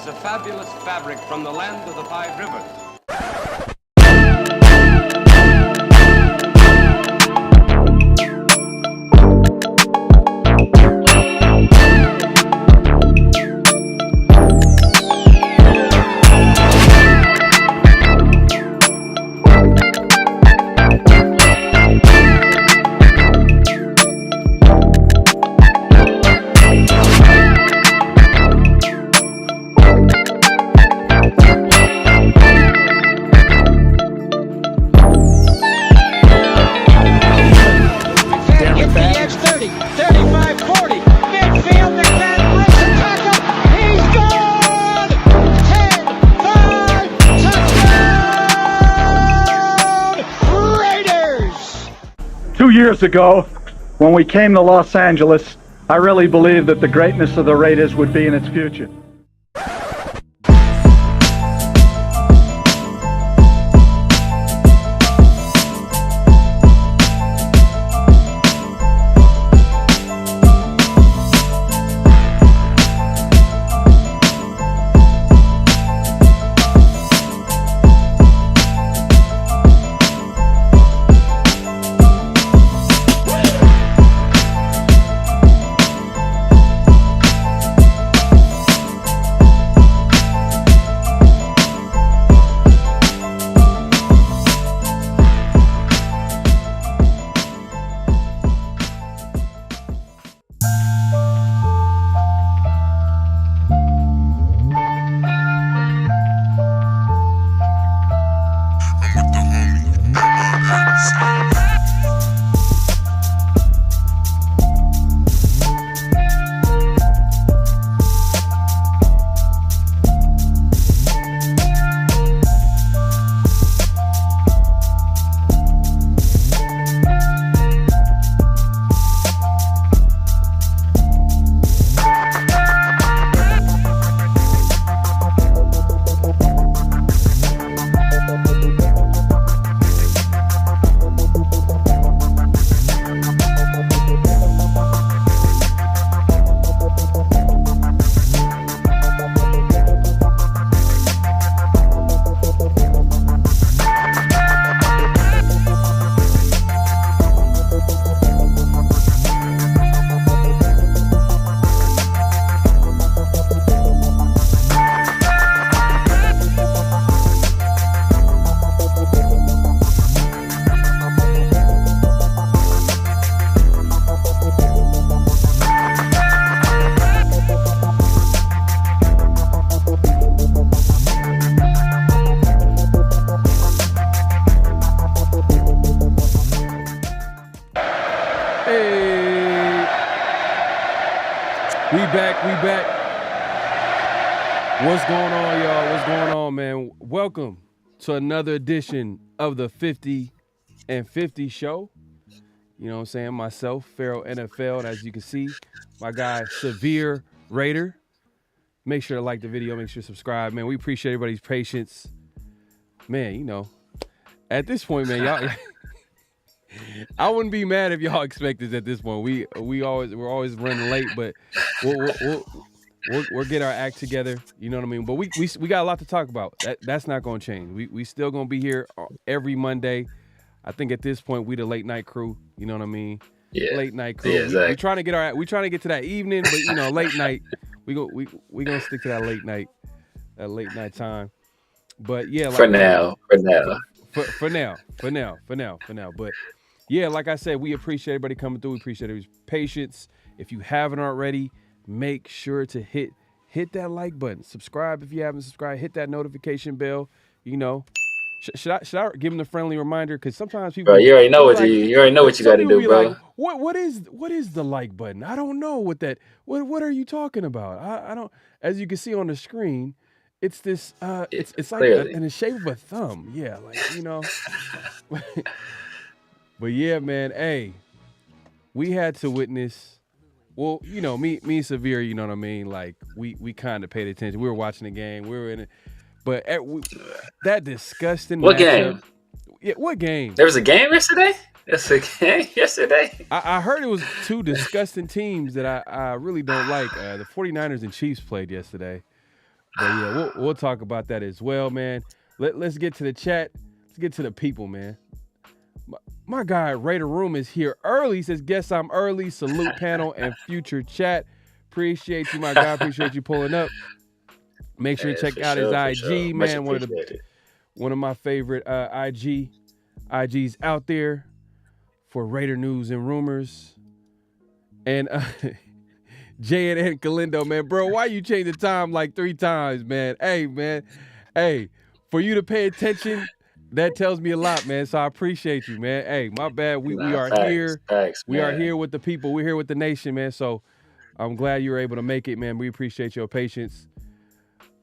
a fabulous fabric from the land of the five rivers. Years ago, when we came to Los Angeles, I really believed that the greatness of the Raiders would be in its future. We back. What's going on, y'all? What's going on, man? Welcome to another edition of the 50 and 50 show. You know what I'm saying? Myself, PharoahNFL, and as you can see, my guy, Severe Raider. Make sure to like the video. Make sure to subscribe, man. We appreciate everybody's patience. Man, you know, at this point, man, y'all, I wouldn't be mad if y'all expect this at this point. We're always running late, but we'll get our act together. You know what I mean? But we got a lot to talk about. That's not going to change. We still going to be here every Monday. I think at this point we the late night crew. You know what I mean? Yeah. Late night crew. Yeah, exactly. We trying to get to that evening, but you know, late night. We gonna stick to that late night time. But yeah, like, for now. But yeah, like I said, we appreciate everybody coming through. We appreciate everybody's patience. If you haven't already, make sure to hit that like button. Subscribe if you haven't subscribed. Hit that notification bell. You know, should I give them the friendly reminder? Because sometimes people, bro, you already know what you got to do, bro. Like, what is the like button? I don't know what that. What are you talking about? I don't. As you can see on the screen, it's this. It's like in the shape of a thumb. Yeah, like, you know. But yeah, man. Hey, we had to witness. Well, you know, me and Severe, you know what I mean? Like, we kind of paid attention. We were watching the game. We were in it. But that disgusting What matchup, game? Yeah, what game? There was a game yesterday? That's a game yesterday? I heard it was two disgusting teams that I really don't like. The 49ers and Chiefs played yesterday. But yeah, we'll talk about that as well, man. Let's get to the chat. Let's get to the people, man. My guy Raider Room is here early. He says, "Guess I'm early." Salute panel and future chat. Appreciate you, my guy. Appreciate you pulling up. Make sure to check out his IG, man. One of my favorite IGs out there for Raider news and rumors. And Jay and Calindo, man, bro, why you change the time like 3 times, man? Hey, man, for you to pay attention, that tells me a lot, man. So I appreciate you, man. Hey, my bad. We are here. We are here with the people. We're here with the nation, man. So I'm glad you were able to make it, man. We appreciate your patience.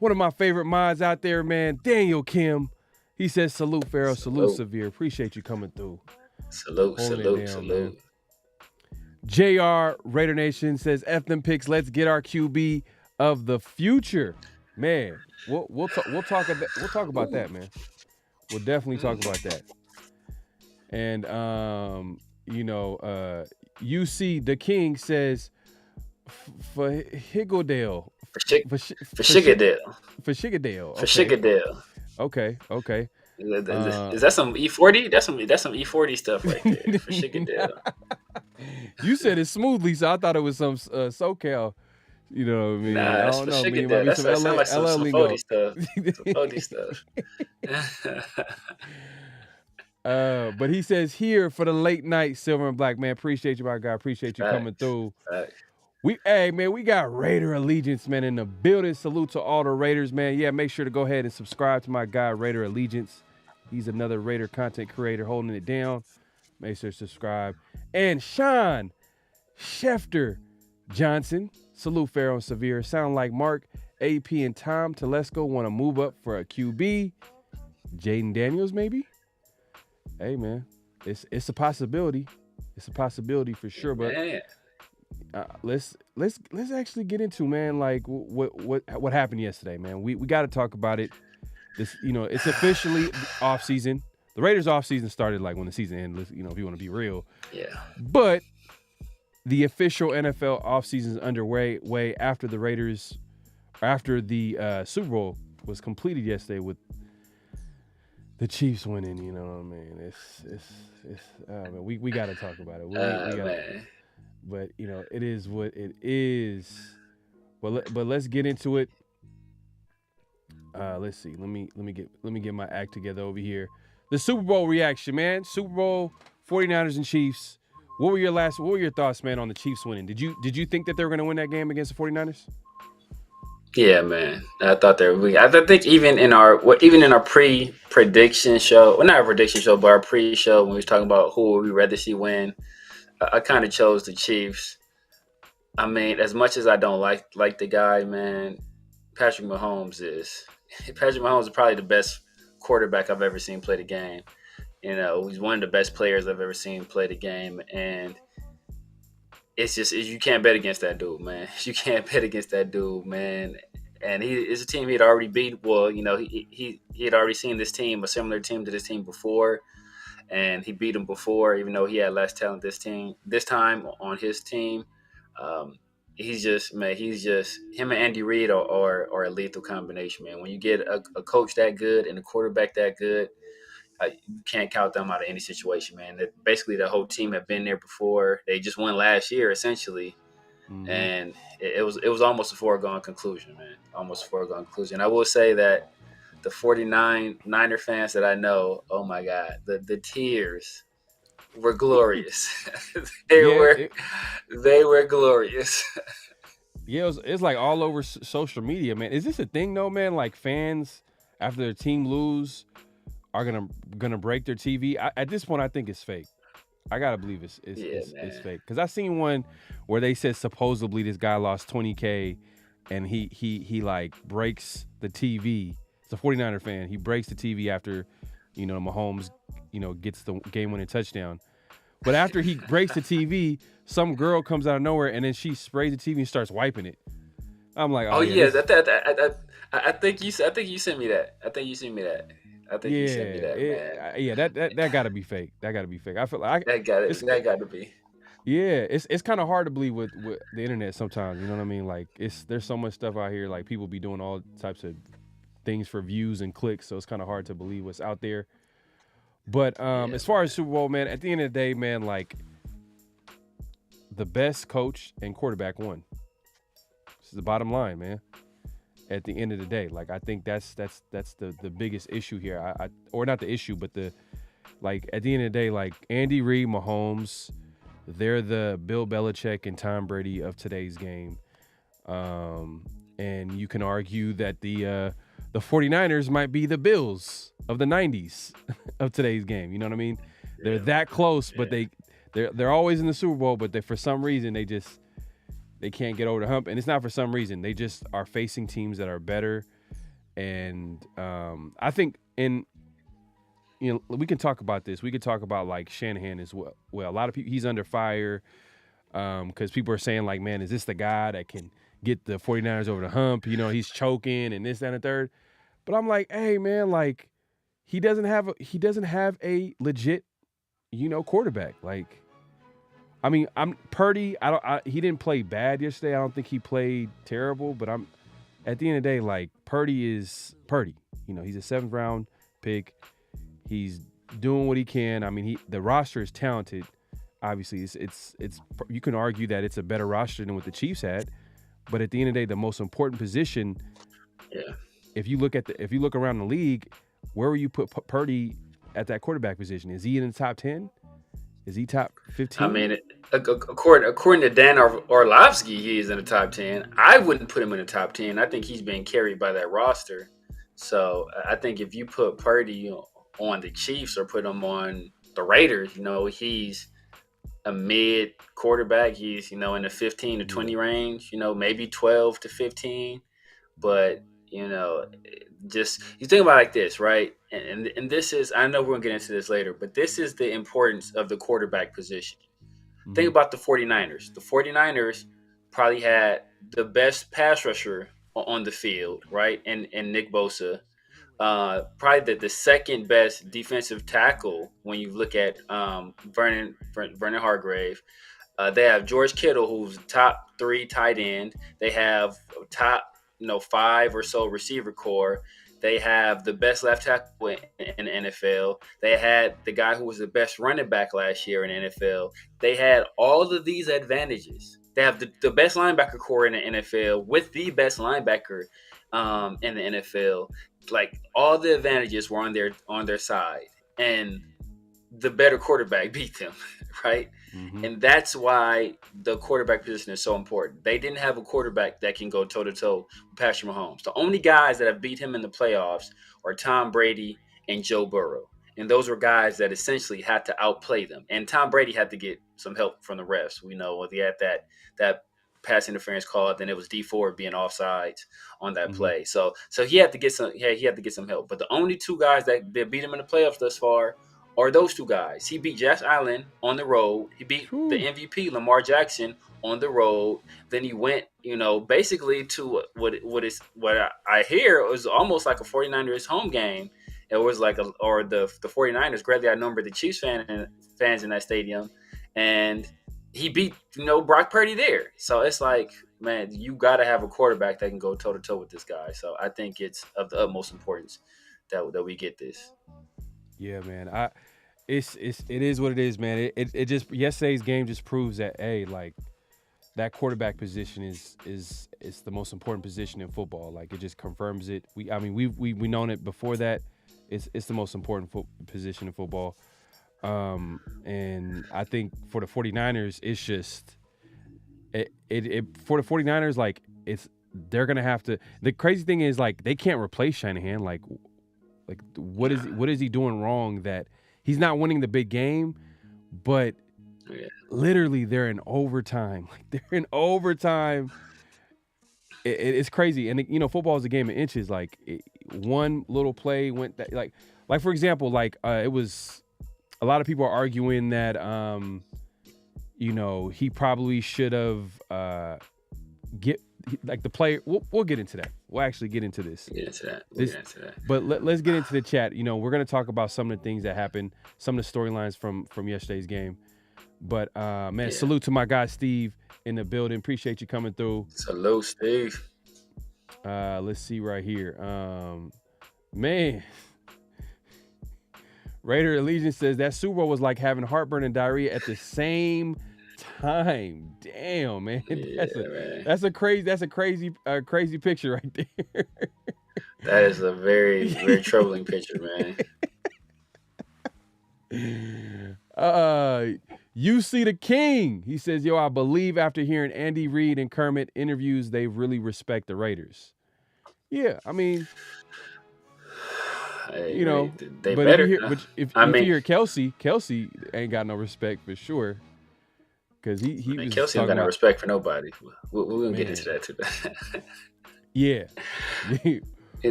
One of my favorite mods out there, man, Daniel Kim. He says, "Salute, Pharaoh. Salute, Severe. Appreciate you coming through." Salute. Man. JR Raider Nation says, "F them picks. Let's get our QB of the future." Man, we'll talk about that, man. We'll definitely talk about that. And UC the King says, for Higgledale. For Shigadale. Okay. Is that some E40? That's some E40 stuff right there. For Shigadale. You said it smoothly, so I thought it was some SoCal. You know what I mean? Nah, I don't know. Maybe that sounds like some Fody stuff. But he says, "Here for the late night, Silver and Black, man. Appreciate you, my guy. Appreciate you coming through." We got Raider Allegiance, man, in the building. Salute to all the Raiders, man. Yeah, make sure to go ahead and subscribe to my guy, Raider Allegiance. He's another Raider content creator holding it down. Make sure to subscribe. And Sean Schefter Johnson. Salute, Pharaoh and Severe. Sound like Mark, AP, and Tom Telesco want to move up for a QB. Jaden Daniels, maybe? Hey, man, it's a possibility. It's a possibility for sure, but let's actually get into, man, like what happened yesterday, man. We got to talk about it. This, it's officially off season. The Raiders off season started like when the season ended, if you want to be real. Yeah. But the official NFL off season is underway after the Raiders, after the Super Bowl was completed yesterday with the Chiefs winning. You know what I mean? Man, we got to talk about it. We gotta, but it is what it is. But let's get into it. Let's see. Let me get my act together over here. The Super Bowl reaction, man. Super Bowl, 49ers and Chiefs. What were your thoughts, man, on the Chiefs winning? Did you think that they were going to win that game against the 49ers? Yeah, man. I thought they were. I think even in our pre-prediction show, well, not a prediction show, but our pre-show when we was talking about who would we rather see win, I kind of chose the Chiefs. I mean, as much as I don't like the guy, man, Patrick Mahomes is probably the best quarterback I've ever seen play the game. He's one of the best players I've ever seen play the game, and it's just you can't bet against that dude, man. You can't bet against that dude, man. And it's a team he had already beat. Well, he had already seen this team, a similar team to this team before, and he beat them before, even though he had less talent this time on his team. He's just him and Andy Reid are a lethal combination, man. When you get a coach that good and a quarterback that good, you can't count them out of any situation, man. Basically, the whole team had been there before. They just won last year, essentially, and it was almost a foregone conclusion, man. Almost a foregone conclusion. I will say that the 49er fans that I know, oh my God, the tears were glorious. They were glorious. Yeah, it's like all over social media, man. Is this a thing though, man? Like fans after their team lose are gonna break their TV? At this point, I think it's fake. I gotta believe it's fake, because I seen one where they said supposedly this guy lost $20K and he like breaks the TV. It's a 49er fan. He breaks the TV after Mahomes gets the game-winning touchdown. But after he breaks the TV, some girl comes out of nowhere and then she sprays the TV and starts wiping it. I'm like, oh yeah, I think you sent me that. I think you sent me that. You sent me that, man. Yeah, that got to be fake. That got to be fake. I feel like that got to be. Yeah, it's kind of hard to believe with the internet sometimes. You know what I mean? Like there's so much stuff out here. Like people be doing all types of things for views and clicks, so it's kind of hard to believe what's out there. But as far as Super Bowl, man, at the end of the day, man, like the best coach and quarterback won. This is the bottom line, man. At the end of the day, like I think that's the biggest issue here. I or not the issue, but the like at the end of the day, like Andy Reid, Mahomes. They're the Bill Belichick and Tom Brady of today's game. And you can argue that the 49ers might be the Bills of the 90s of today's game. You know what I mean? They're that close, but they're always in the Super Bowl, but for some reason they can't get over the hump. And it's not for some reason. They just are facing teams that are better. And I think we can talk about this. We could talk about like Shanahan as well. Well, a lot of people, he's under fire because people are saying like, man, is this the guy that can get the 49ers over the hump? You know, he's choking and this, that, and the third. But I'm like, hey, man, like he doesn't have a legit, quarterback. Like, I mean, Purdy. He didn't play bad yesterday. I don't think he played terrible. But at the end of the day, like Purdy is Purdy. He's a 7th round pick. He's doing what he can. I mean, the roster is talented. Obviously, it's you can argue that it's a better roster than what the Chiefs had, but at the end of the day, the most important position. Yeah. If you look around the league, where will you put Purdy at that quarterback position? Is he in the top 10? Is he top 15? I mean, according to Dan Orlovsky, he is in the top 10. I wouldn't put him in the top 10. I think he's being carried by that roster. So I think if you put Purdy on the Chiefs or put him on the Raiders, he's a mid quarterback. He's, in the 15 to 20 range, maybe 12 to 15. But, just you think about it like this, right? And this is, I know we're going to get into this later, but this is the importance of the quarterback position. Mm-hmm. Think about the 49ers. The 49ers probably had the best pass rusher on the field, right? And Nick Bosa. Probably the second best defensive tackle when you look at Vernon Hargrave. They have George Kittle, who's top 3 tight end. They have top 5 or so receiver core. They have the best left tackle in the NFL. They had the guy who was the best running back last year in the NFL. They had all of these advantages. They have the best linebacker core in the NFL with the best linebacker in the NFL. Like all the advantages were on their side, and the better quarterback beat them, right? Mm-hmm. And that's why the quarterback position is so important. They didn't have a quarterback that can go toe-to-toe with Patrick Mahomes. The only guys that have beat him in the playoffs are Tom Brady and Joe Burrow. And those were guys that essentially had to outplay them. And Tom Brady had to get some help from the refs. We know he had that pass interference call, then it was D Ford being offsides on that play. So he had to get some help. But the only 2 guys that beat him in the playoffs thus far are those 2 guys. He beat Josh Allen on the road. He beat the MVP Lamar Jackson on the road. Then he went, basically to what I hear was almost like a 49ers home game. It was like the 49ers greatly outnumbered the Chiefs fans in that stadium, and he beat Brock Purdy there. So it's like, man, you got to have a quarterback that can go toe to toe with this guy. So I think it's of the utmost importance that we get this. Yeah, man. It is what it is, man. It just yesterday's game just proves that like that quarterback position is the most important position in football. Like it just confirms it. We've known it before that. It's the most important position in football. And I think for the 49ers, it's just for the 49ers, like they're gonna have to. The crazy thing is like they can't replace Shanahan. Like what is he doing wrong that he's not winning the big game? But literally, they're in overtime. Like they're in overtime. It's crazy, and football is a game of inches. Like one little play went that like for example, like it was. A lot of people are arguing that, he probably should have the player. We'll get into that. We'll actually get into this. We'll get into that. But let's get into the chat. We're going to talk about some of the things that happened, some of the storylines from yesterday's game. But man, salute to my guy Steve in the building. Appreciate you coming through. Salute, Steve. Let's see right here. Man, Raider Allegiance says that Super Bowl was like having heartburn and diarrhea at the same time. Damn, man. That's a crazy picture right there. That is a very, very troubling picture, man. You see the king. He says, yo, I believe after hearing Andy Reid and Kermit interviews, they really respect the Raiders. Yeah, I mean, Hey, you know, they but better. if you hear Kelsey ain't got no respect for sure. Because he was Kelsey ain't got no respect for nobody. We're going to get into that too. Yeah.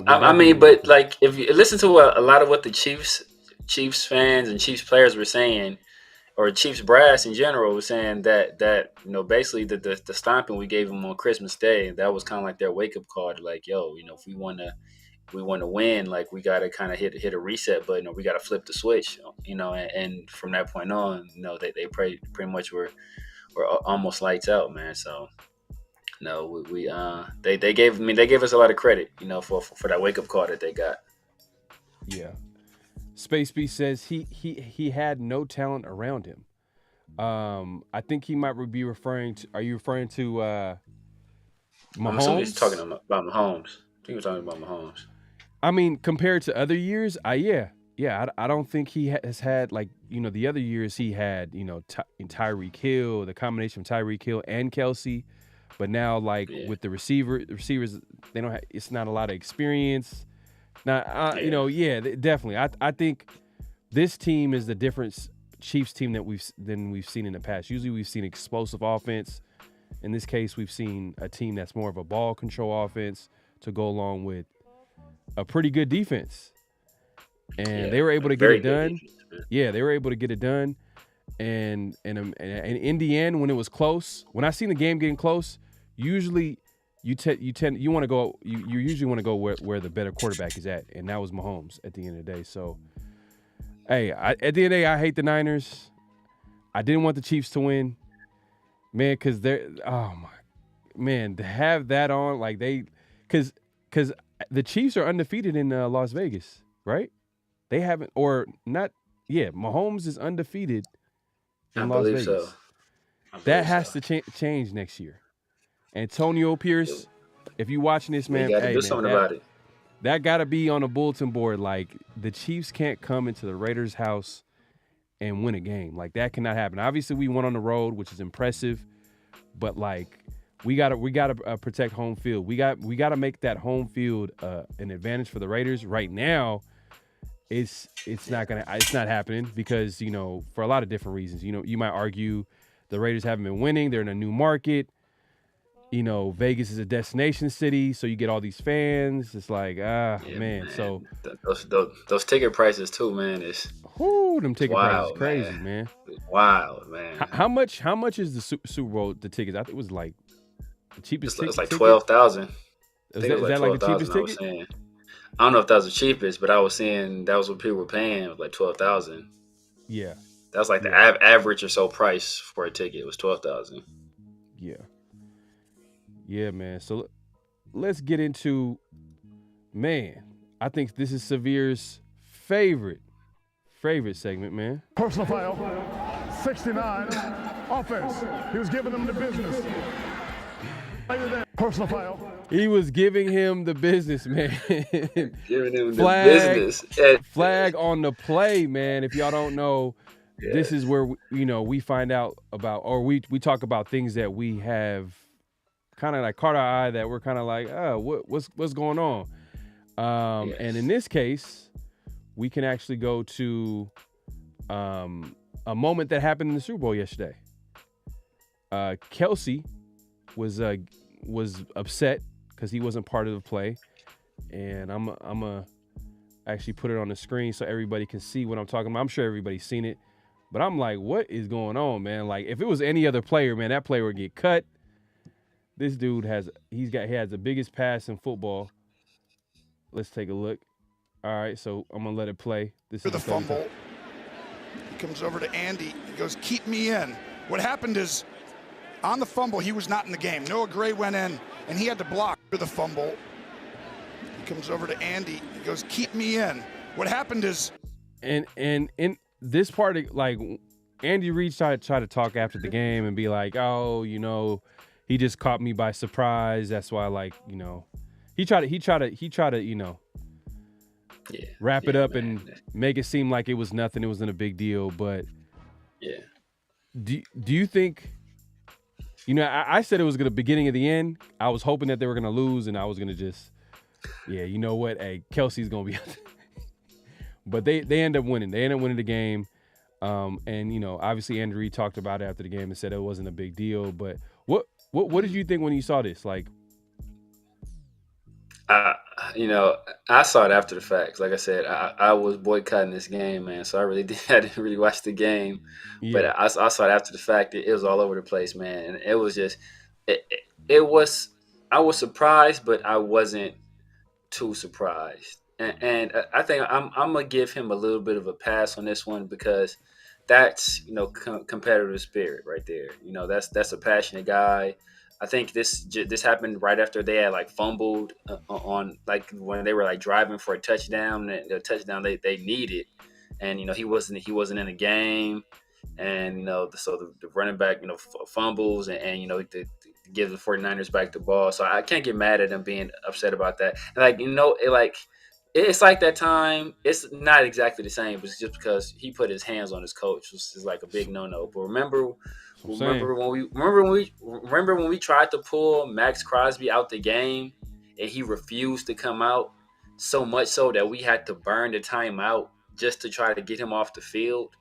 I mean, but like if you listen to a lot of what the Chiefs fans and Chiefs players were saying, or Chiefs brass in general was saying that basically the stomping we gave them on Christmas Day, that was kind of like their wake up call to like, yo, if we want to win, like we got to kind of hit a reset button, or we got to flip the switch, and from that point on, they pretty much were almost lights out, man. So no, they gave us a lot of credit, for that wake up call that they got. Yeah. Space Beast says he had no talent around him. I think he might be referring to. Are you referring to Mahomes? I'm assuming he's talking about Mahomes. I think we're talking about Mahomes. I mean, compared to other years, I don't think he has had the other years he had Tyreek Hill, the combination of Tyreek Hill and Kelsey, but now with the receivers they don't have, it's not a lot of experience. Now, definitely. I think this team is the different Chiefs team than we've seen in the past. Usually we've seen explosive offense. In this case, we've seen a team that's more of a ball control offense to go along with a pretty good defense. And they were able to get it done. Yeah, they were able to get it done. And in the end, when it was close, when I seen the game getting close, usually you usually want to go where the better quarterback is at, and that was Mahomes at the end of the day. So, hey, at the end of the day, I hate the Niners. I didn't want the Chiefs to win, man, because to have that on because the Chiefs are undefeated in Las Vegas, right? They haven't, or not. Yeah, Mahomes is undefeated in Las Vegas. So. That has to change next year. Antonio Pierce, if you watching this, man, do something about it. That got to be on a bulletin board. Like, the Chiefs can't come into the Raiders' house and win a game. Like, that cannot happen. Obviously, we went on the road, which is impressive, but we gotta protect home field. We gotta make that home field an advantage for the Raiders. Right now, it's not happening because for a lot of different reasons. You might argue the Raiders haven't been winning. They're in a new market. Vegas is a destination city, so you get all these fans. It's like, man. So those ticket prices too, man. Them ticket prices crazy, man. Wild, man. How much is the Super Bowl, the tickets? I think it was like the cheapest ticket. It's like 12,000. Is that like the cheapest ticket? I don't know if that was the cheapest, but I was seeing that was what people were paying. It was like 12,000. Yeah. That was like the average or so price for a ticket. It was 12,000. Yeah. Yeah, man. So let's get into, man, I think this is Severe's favorite segment, man. Personal foul, 69, offense. He was giving them the business. Personal foul. He was giving him the business, man. Giving him the business. Flag on the play, man. If y'all don't know, this is where we find out about, or we talk about things that we have kind of like caught our eye, that we're kind of like, what's going on? And in this case, we can actually go to a moment that happened in the Super Bowl yesterday. Kelsey was upset because he wasn't part of the play, and I'm gonna actually put it on the screen so everybody can see what I'm talking about. I'm sure everybody's seen it, but I'm like, what is going on, man? Like, if it was any other player, man, that player would get cut. This dude has the biggest pass in football. Let's take a look. All right, so I'm gonna let it play. This is the fumble. comes over to Andy. He goes, keep me in. What happened is, on the fumble, he was not in the game. Noah Gray went in, and he had to block for the fumble. He comes over to Andy. He goes, keep me in. What happened is... And in this part, like, Andy Reid tried to talk after the game and be like, oh, he just caught me by surprise. That's why, like, he tried to, wrap it up and make it seem like it was nothing. It wasn't a big deal. But do you think, I said it was the beginning of the end. I was hoping that they were going to lose, and I was going to just, you know what? Hey, Kelsey's going to be But they end up winning. They end up winning the game. And, obviously Andy Reid talked about it after the game and said it wasn't a big deal. But what did you think when you saw this? Like, I saw it after the fact. Like I said, I was boycotting this game, man. So I didn't really watch the game. Yeah. But I saw it after the fact. It was all over the place, man. And it was just, I was surprised, but I wasn't too surprised. And I think I'm gonna give him a little bit of a pass on this one because that's competitive spirit right there. That's a passionate guy. I think this happened right after they had like fumbled on like when they were like driving for a touchdown. The touchdown they needed, and he wasn't in the game, and so the running back fumbles and to give the 49ers back the ball. So I can't get mad at them being upset about that. And it's like that time. It's not exactly the same, but it's just because he put his hands on his coach, which is like a big no-no. But remember when we tried to pull Max Crosby out the game and he refused to come out, so much so that we had to burn the timeout just to try to get him off the field.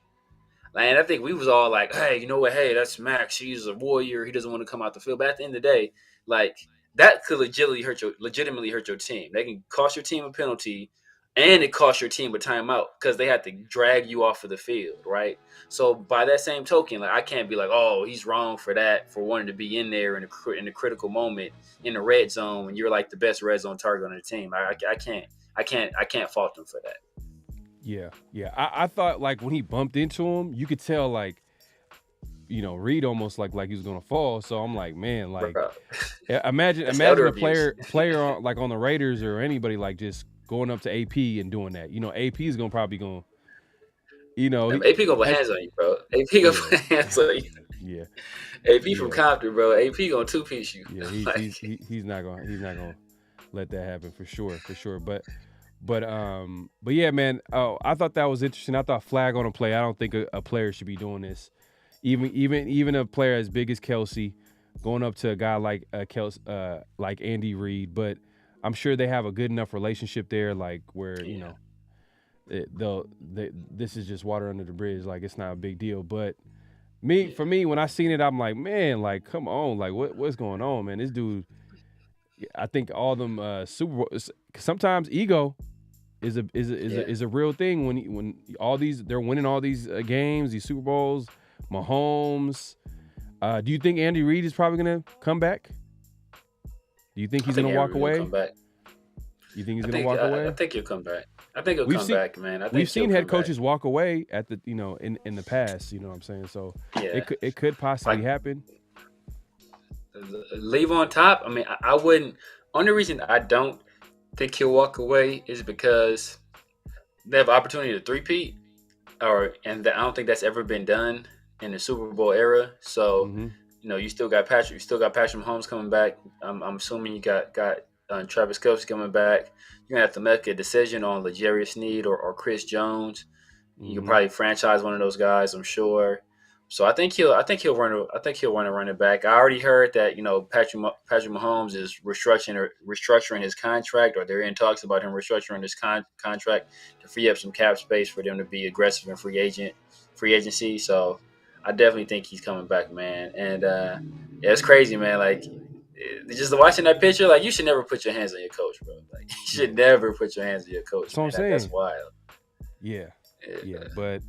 And I think we was all like, hey, you know what? Hey, that's Max. He's a warrior. He doesn't want to come out the field. But at the end of the day, like, that could legitimately hurt your team. They can cost your team a penalty, and it costs your team a timeout because they had to drag you off of the field, right? So by that same token, like, I can't be like, oh, he's wrong for that, for wanting to be in there in a critical moment in the red zone when you're like the best red zone target on the team. I can't fault him for that. Yeah. I thought like when he bumped into him, you could tell like, Reed almost like he was gonna fall. So I'm like, man, like, imagine a player on, like on the Raiders or anybody like just going up to AP and doing that. AP is probably going. AP gonna put hands on you, bro. AP gonna put hands on you. Yeah. AP from Compton, bro. AP gonna two-piece you. Yeah, he's not gonna let that happen for sure. But yeah, man. Oh, I thought that was interesting. I thought flag on a play. I don't think a player should be doing this. Even a player as big as Kelsey going up to a guy like like Andy Reid, but I'm sure they have a good enough relationship there, like where this is just water under the bridge, like it's not a big deal. But for me, when I seen it, I'm like, man, like come on, like what's going on, man? This dude, I think all them Super Bowl, sometimes ego is a real thing when all these they're winning all these games, these Super Bowls. Mahomes. Do you think Andy Reid is probably going to come back? Do you think he's going to walk away? You think he's going to walk away? I think he'll come back. I think he'll come back, man. We've seen head coaches walk away at the in the past. You know what I'm saying? So it could possibly happen. Leave on top. I mean, I wouldn't. Only reason I don't think he'll walk away is because they have opportunity to three-peat, and I don't think that's ever been done in the Super Bowl era. So, you still got Patrick Mahomes coming back. I'm assuming you got Travis Kelce coming back. You're gonna have to make a decision on L'Jarius Sneed or Chris Jones. You can probably franchise one of those guys, I'm sure. So I think he'll run a running back. I already heard that Patrick Mahomes is restructuring his contract, or they're in talks about him restructuring his contract to free up some cap space for them to be aggressive in free agency. So I definitely think he's coming back, man. And it's crazy, man. Like, just watching that picture, like, you should never put your hands on your coach, bro. Like, you should never put your hands on your coach. That's what I'm saying. That's wild. Yeah. But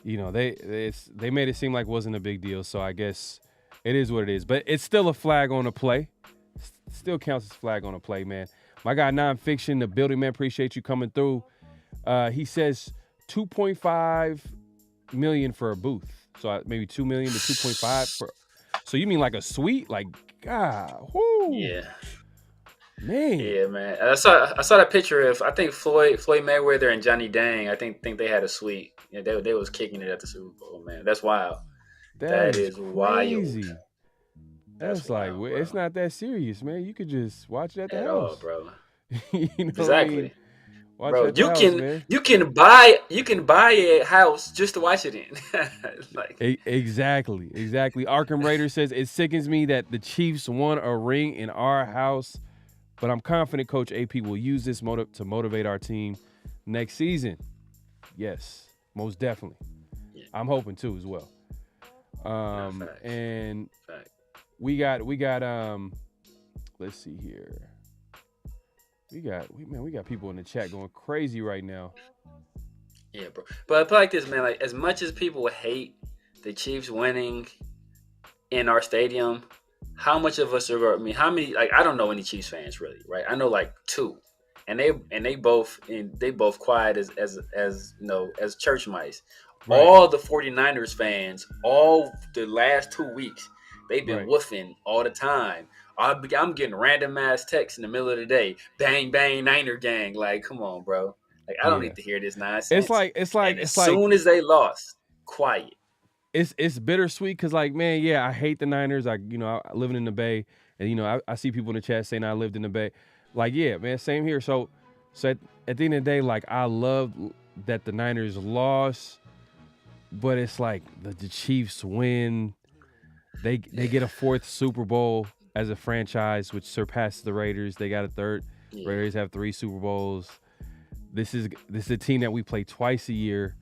they made it seem like it wasn't a big deal. So I guess it is what it is. But it's still a flag on a play. Still counts as flag on a play, man. My guy Nonfiction, the building man, appreciate you coming through. He says 2.5 million for a booth. So maybe 2 million to 2.5 for. So you mean like a suite? Like, God, whoo. Yeah. Man. Yeah, man. I saw that picture of, I think, Floyd Mayweather and Johnny Dang. I think they had a suite. Yeah, they was kicking it at the Super Bowl, man. That's wild. That is crazy. wild. That's like, wild, it's not that serious, man. You could just watch it at the at house. all, bro. You know Exactly. what I mean? Watch Bro, it at the house, man. you can buy a house just to watch it in. Like, Exactly. Arkham Raider says, it sickens me that the Chiefs won a ring in our house, but I'm confident Coach AP will use this to motivate our team next season. Yes, most definitely. Yeah. I'm hoping too as well. Facts. And Facts. we got let's see here. We got people in the chat going crazy right now. Yeah, bro. But I feel like this, man. Like, as much as people hate the Chiefs winning in our stadium, how much of us are? I mean, how many? Like, I don't know any Chiefs fans really, right? I know like 2, and they both quiet as you know, as church mice. Right. All the 49ers fans, all the last 2 weeks, they've been woofing all the time. I'm getting random ass texts in the middle of the day. Bang, bang, Niner gang. Like, come on, bro. Like, I don't need to hear this nonsense. As soon as they lost, quiet. It's bittersweet because, like, man, yeah, I hate the Niners. I living in the Bay, and I see people in the chat saying I lived in the Bay. Like, yeah, man, same here. So at the end of the day, like, I love that the Niners lost, but it's like the Chiefs win. They get a 4th Super Bowl as a franchise, which surpasses the Raiders. They got a 3rd. Yeah. Raiders have 3 Super Bowls. This is a team that we play twice a year.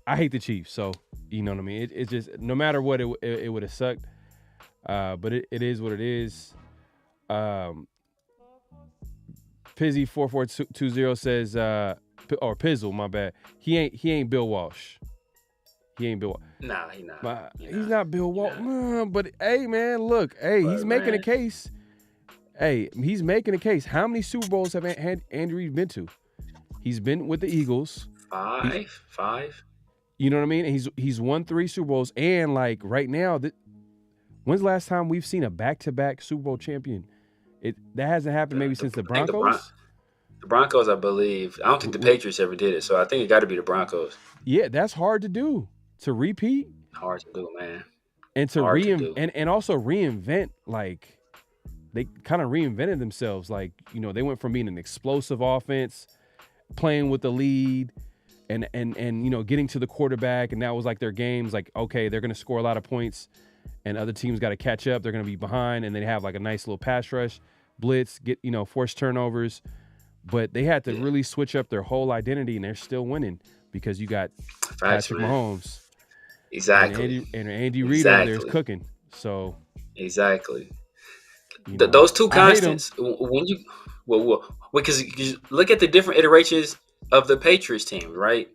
I hate the Chiefs, so you know what I mean. It's just, no matter what, it would have sucked. But it is what it is. Pizzy 4420 says, or Pizzle, my bad. He ain't Bill Walsh. He ain't Bill. Nah, he's not. He's not Bill Walsh. But hey, man, look, he's making a case. Hey, he's making a case. How many Super Bowls have Andy Reid been to? He's been with the Eagles. 5. You know what I mean? And he's won 3 Super Bowls, and like right now, when's the last time we've seen a back-to-back Super Bowl champion? That hasn't happened maybe since the Broncos. The Broncos, I believe. I don't think the Patriots ever did it, so I think it got to be the Broncos. Yeah, that's hard to do. To repeat, hard to do, man. And to and also reinvent. Like, they kind of reinvented themselves. Like, they went from being an explosive offense, playing with the lead, and getting to the quarterback, and that was like their games. Like, okay, they're going to score a lot of points, and other teams got to catch up. They're going to be behind, and they have like a nice little pass rush, blitz, force turnovers. But they had to really switch up their whole identity, and they're still winning because you got Patrick Mahomes. Exactly. And Andy Reid over there is cooking. So exactly. Those two constants. Because you look at the different iterations of the Patriots team, right?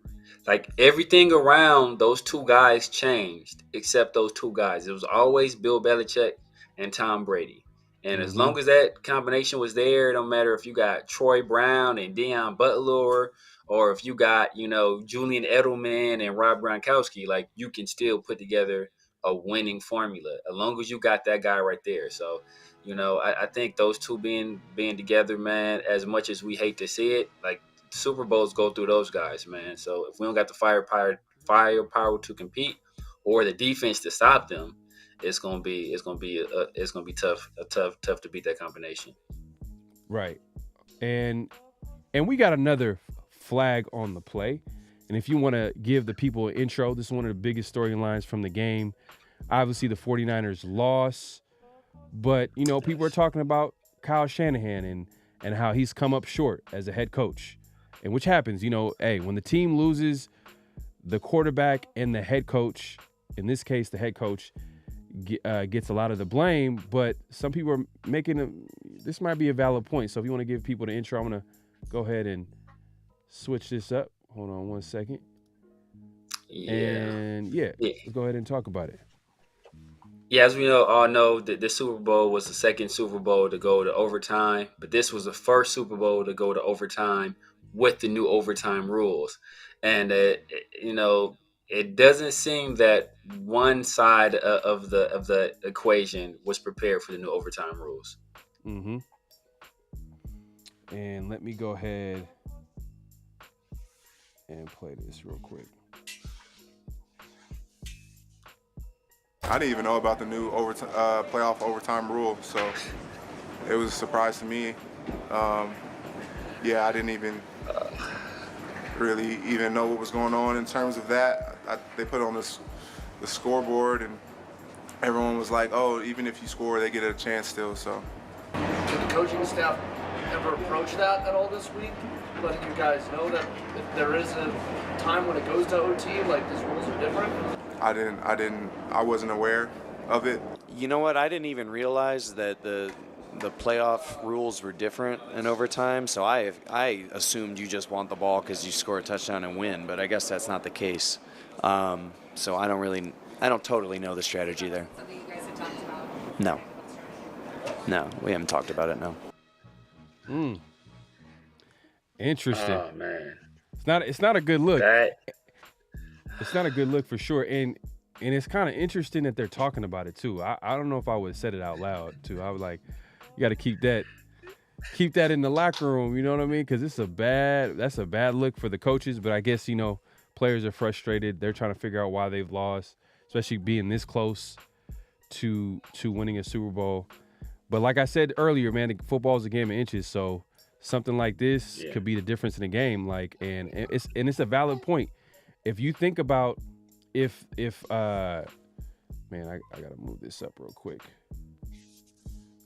Like, everything around those 2 guys changed except those 2 guys. It was always Bill Belichick and Tom Brady. And as long as that combination was there, it don't matter if you got Troy Brown and Deion Butler, or if you got, Julian Edelman and Rob Gronkowski, like, you can still put together a winning formula as long as you got that guy right there. So, I think those 2 being together, man, as much as we hate to see it, like, Super Bowls go through those guys, man. So if we don't got the firepower to compete, or the defense to stop them, it's gonna be tough to beat that combination. Right. And we got another flag on the play. And if you want to give the people an intro, this is one of the biggest storylines from the game. Obviously, the 49ers lost, but people are talking about Kyle Shanahan and how he's come up short as a head coach. And which happens, when the team loses, the quarterback and the head coach, in this case, the head coach, gets a lot of the blame. But some people are making this might be a valid point. So if you want to give people the intro, I'm going to go ahead and switch this up. Hold on one second. Yeah. And let's go ahead and talk about it. Yeah, as we all know, the Super Bowl was the second Super Bowl to go to overtime, but this was the first Super Bowl to go to overtime with the new overtime rules. And, it doesn't seem that one side of the equation was prepared for the new overtime rules. Mm-hmm. And let me go ahead and play this real quick. I didn't even know about the new playoff overtime rule, so it was a surprise to me. I didn't even really even know what was going on in terms of that. They put on the scoreboard, and everyone was like, "Oh, even if you score, they get a chance still." So, did the coaching staff ever approach that at all this week, letting you guys know that if there is a time when it goes to OT, like these rules are different? I wasn't aware of it. You know what? I didn't even realize that the playoff rules were different in overtime. So I assumed you just want the ball because you score a touchdown and win. But I guess that's not the case. So I don't totally know the strategy there. Something you guys have talked about? No, we haven't talked about it. No. Interesting. Oh man, it's not a good look. That It's not a good look for sure, and it's kind of interesting that they're talking about it too. I don't know if I would have said it out loud too. I was like, you got to keep that in the locker room. You know what I mean? Because that's a bad look for the coaches. But I guess players are frustrated. They're trying to figure out why they've lost, especially being this close to winning a Super Bowl. But like I said earlier, man, football is a game of inches. So something like this could be the difference in the game. And it's a valid point. If you think about if man, I gotta move this up real quick.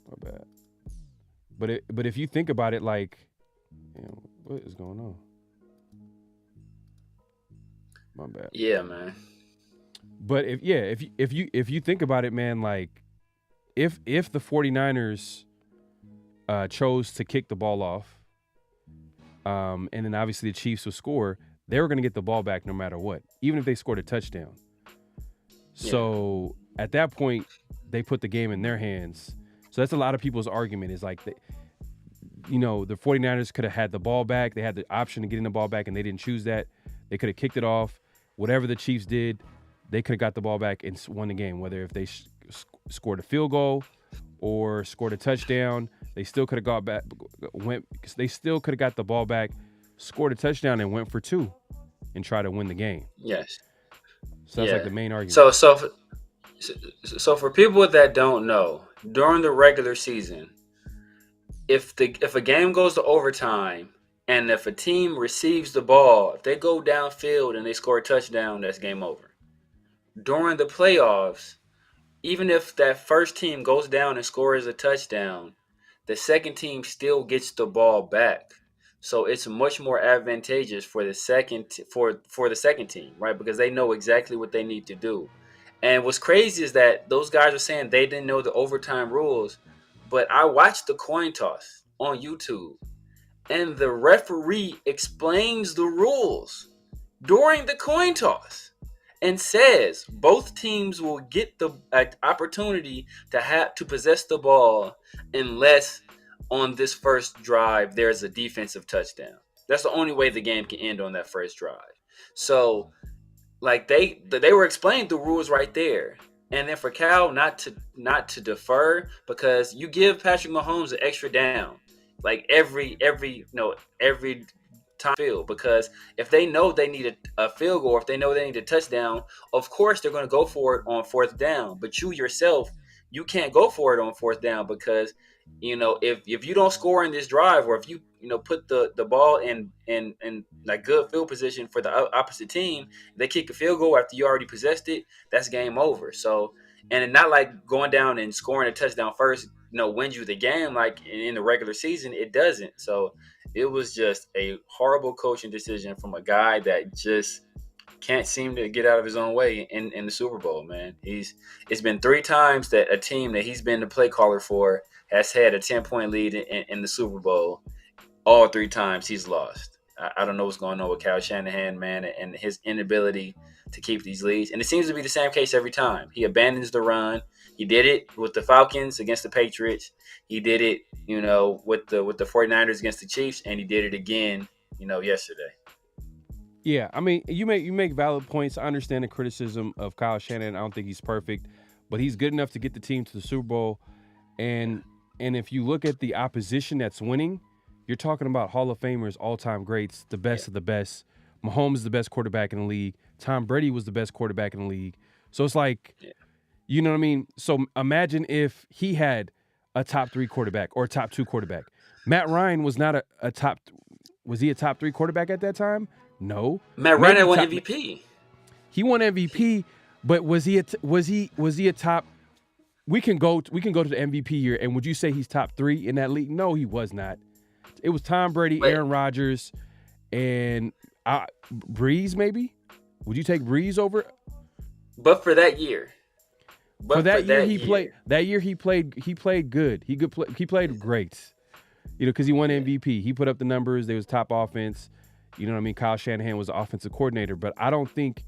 My bad. But if you think about it, like, what is going on? My bad. Yeah, man. But if you think about it, man, like if the 49ers chose to kick the ball off, and then obviously the Chiefs would score, they were going to get the ball back no matter what, even if they scored a touchdown. Yeah. So at that point, they put the game in their hands. So that's a lot of people's argument is like, the 49ers could have had the ball back. They had the option of getting the ball back, and they didn't choose that. They could have kicked it off. Whatever the Chiefs did, they could have got the ball back and won the game. Whether if they scored a field goal or scored a touchdown, they still could have got back. They still could have got the ball back, scored a touchdown, and went for two, and try to win the game. Yes. So that's like the main argument. So for people that don't know, during the regular season, if a game goes to overtime and if a team receives the ball, if they go downfield and they score a touchdown, that's game over. During the playoffs, even if that first team goes down and scores a touchdown, the second team still gets the ball back. So it's much more advantageous for the second team, right? Because they know exactly what they need to do. And what's crazy is that those guys are saying they didn't know the overtime rules, but I watched the coin toss on YouTube, and the referee explains the rules during the coin toss and says both teams will get the opportunity to possess the ball unless on this first drive there's a defensive touchdown. That's the only way the game can end on that first drive. So like they were explaining the rules right there. And then for Cal not to defer, because you give Patrick Mahomes an extra down, like every time field, because if they know they need a field goal, or if they know they need a touchdown, of course they're going to go for it on fourth down. But you yourself, you can't go for it on fourth down, because if you don't score in this drive, or if you put the ball in like good field position for the opposite team, they kick a field goal after you already possessed it, that's game over. So, and it's not like going down and scoring a touchdown first wins you the game like in the regular season. It doesn't. So it was just a horrible coaching decision from a guy that just can't seem to get out of his own way in the Super Bowl, man. It's been 3 times that a team that he's been the play caller for has had a 10-point lead in the Super Bowl. All 3 times he's lost. I don't know what's going on with Kyle Shanahan, man, and his inability to keep these leads. And it seems to be the same case every time. He abandons the run. He did it with the Falcons against the Patriots. He did it, with the 49ers against the Chiefs, and he did it again, yesterday. Yeah, I mean, you make valid points. I understand the criticism of Kyle Shanahan. I don't think he's perfect, but he's good enough to get the team to the Super Bowl. And if you look at the opposition that's winning, you're talking about Hall of Famers, all-time greats, the best of the best. Mahomes is the best quarterback in the league. Tom Brady was the best quarterback in the league. So it's like, you know what I mean? So imagine if he had a top 3 quarterback or a top 2 quarterback. Matt Ryan was not a top. Was he a top 3 quarterback at that time? No. Matt Ryan won MVP. He won MVP, but was he a top? We can go to the MVP year, and would you say he's top 3 in that league? No, he was not. It was Tom Brady, Aaron Rodgers, and Breeze. Maybe. Would you take Breeze over? But for that year. He played. That year he played good. He played great. You know, because he won MVP. He put up the numbers. There was top offense. You know what I mean? Kyle Shanahan was the offensive coordinator, but I don't think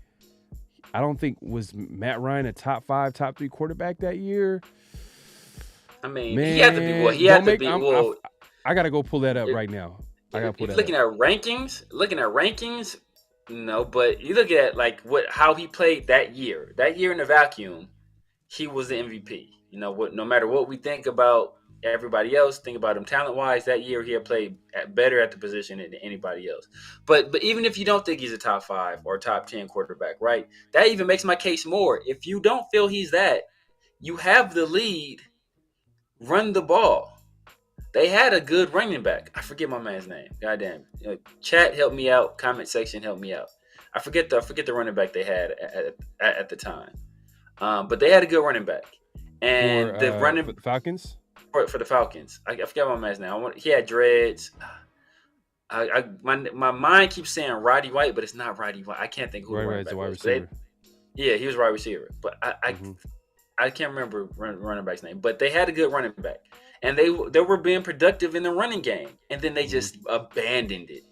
was Matt Ryan a top 5, top 3 quarterback that year. I mean, man, he had to be. I gotta go pull that up right now. I gotta pull that. Looking at rankings, no. But you look at like how he played that year. That year in the vacuum, he was the MVP. You know what? No matter what we think about everybody else, think about him talent-wise, that year he had played better at the position than anybody else. But even if you don't think he's a top 5 or top 10 quarterback, right? That even makes my case more. If you don't feel he's that, you have the lead, run the ball. They had a good running back. I forget my man's name. Goddamn. Chat, help me out. Comment section, help me out. I forget the running back they had at the time. But they had a good running back. And for the Falcons? For the Falcons. I forgot my man's name. He had dreads. My mind keeps saying Roddy White, but it's not Roddy White. I can't think who the running back was. He was wide receiver. But I can't remember running back's name. But they had a good running back. And they were being productive in the running game. And then they just abandoned it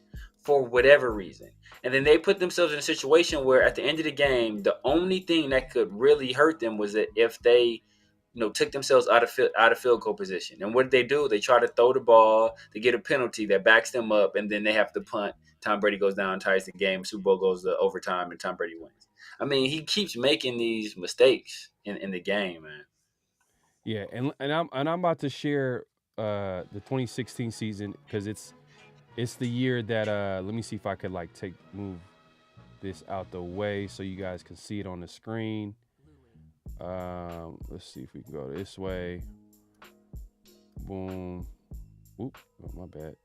for whatever reason. And then they put themselves in a situation where at the end of the game, the only thing that could really hurt them was that if they took themselves out of field goal position. And what did they do? They try to throw the ball, they get a penalty that backs them up, and then they have to punt. Tom Brady goes down, ties the game, Super Bowl goes to overtime, and Tom Brady wins. I mean, he keeps making these mistakes in the game, man. Yeah, and I'm about to share the 2016 season because it's the year that let me see if I could move this out the way so you guys can see it on the screen. Let's see if we can go this way. Boom. Oop, oh, my bad.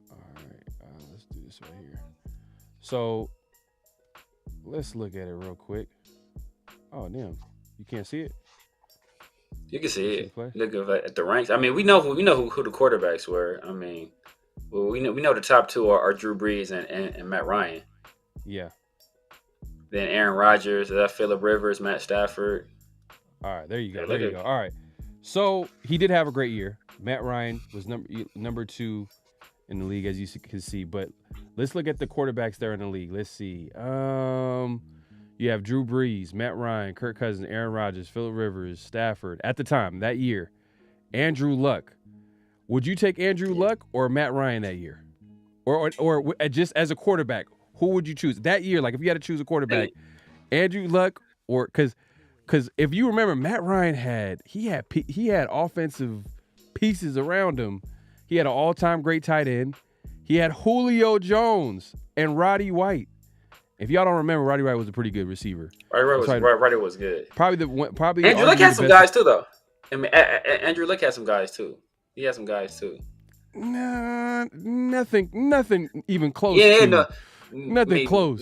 All right, let's do this right here. So let's look at it real quick. Oh, damn, you can't see it. You can see it. Look at the ranks. I mean, we know who the quarterbacks were. I mean, well, we know the top 2 are Drew Brees and Matt Ryan. Yeah. Then Aaron Rodgers, Phillip Rivers, Matt Stafford. All right, there you go. There you go. All right. So he did have a great year. Matt Ryan was number 2 in the league, as you can see. But let's look at the quarterbacks there in the league. Let's see. You have Drew Brees, Matt Ryan, Kirk Cousins, Aaron Rodgers, Phillip Rivers, Stafford. At the time, that year, Andrew Luck. Would you take Andrew Luck or Matt Ryan that year? Or just as a quarterback, who would you choose? That year, like if you had to choose a quarterback, Andrew Luck or because if you remember, Matt Ryan had offensive pieces around him. He had an all-time great tight end. He had Julio Jones and Roddy White. If y'all don't remember, Roddy White was a pretty good receiver. Roddy was good. Probably. Andrew Luck had some guys too, though. I mean, Andrew Luck had some guys too. He had some guys too. Nah, nothing even close. Nothing close.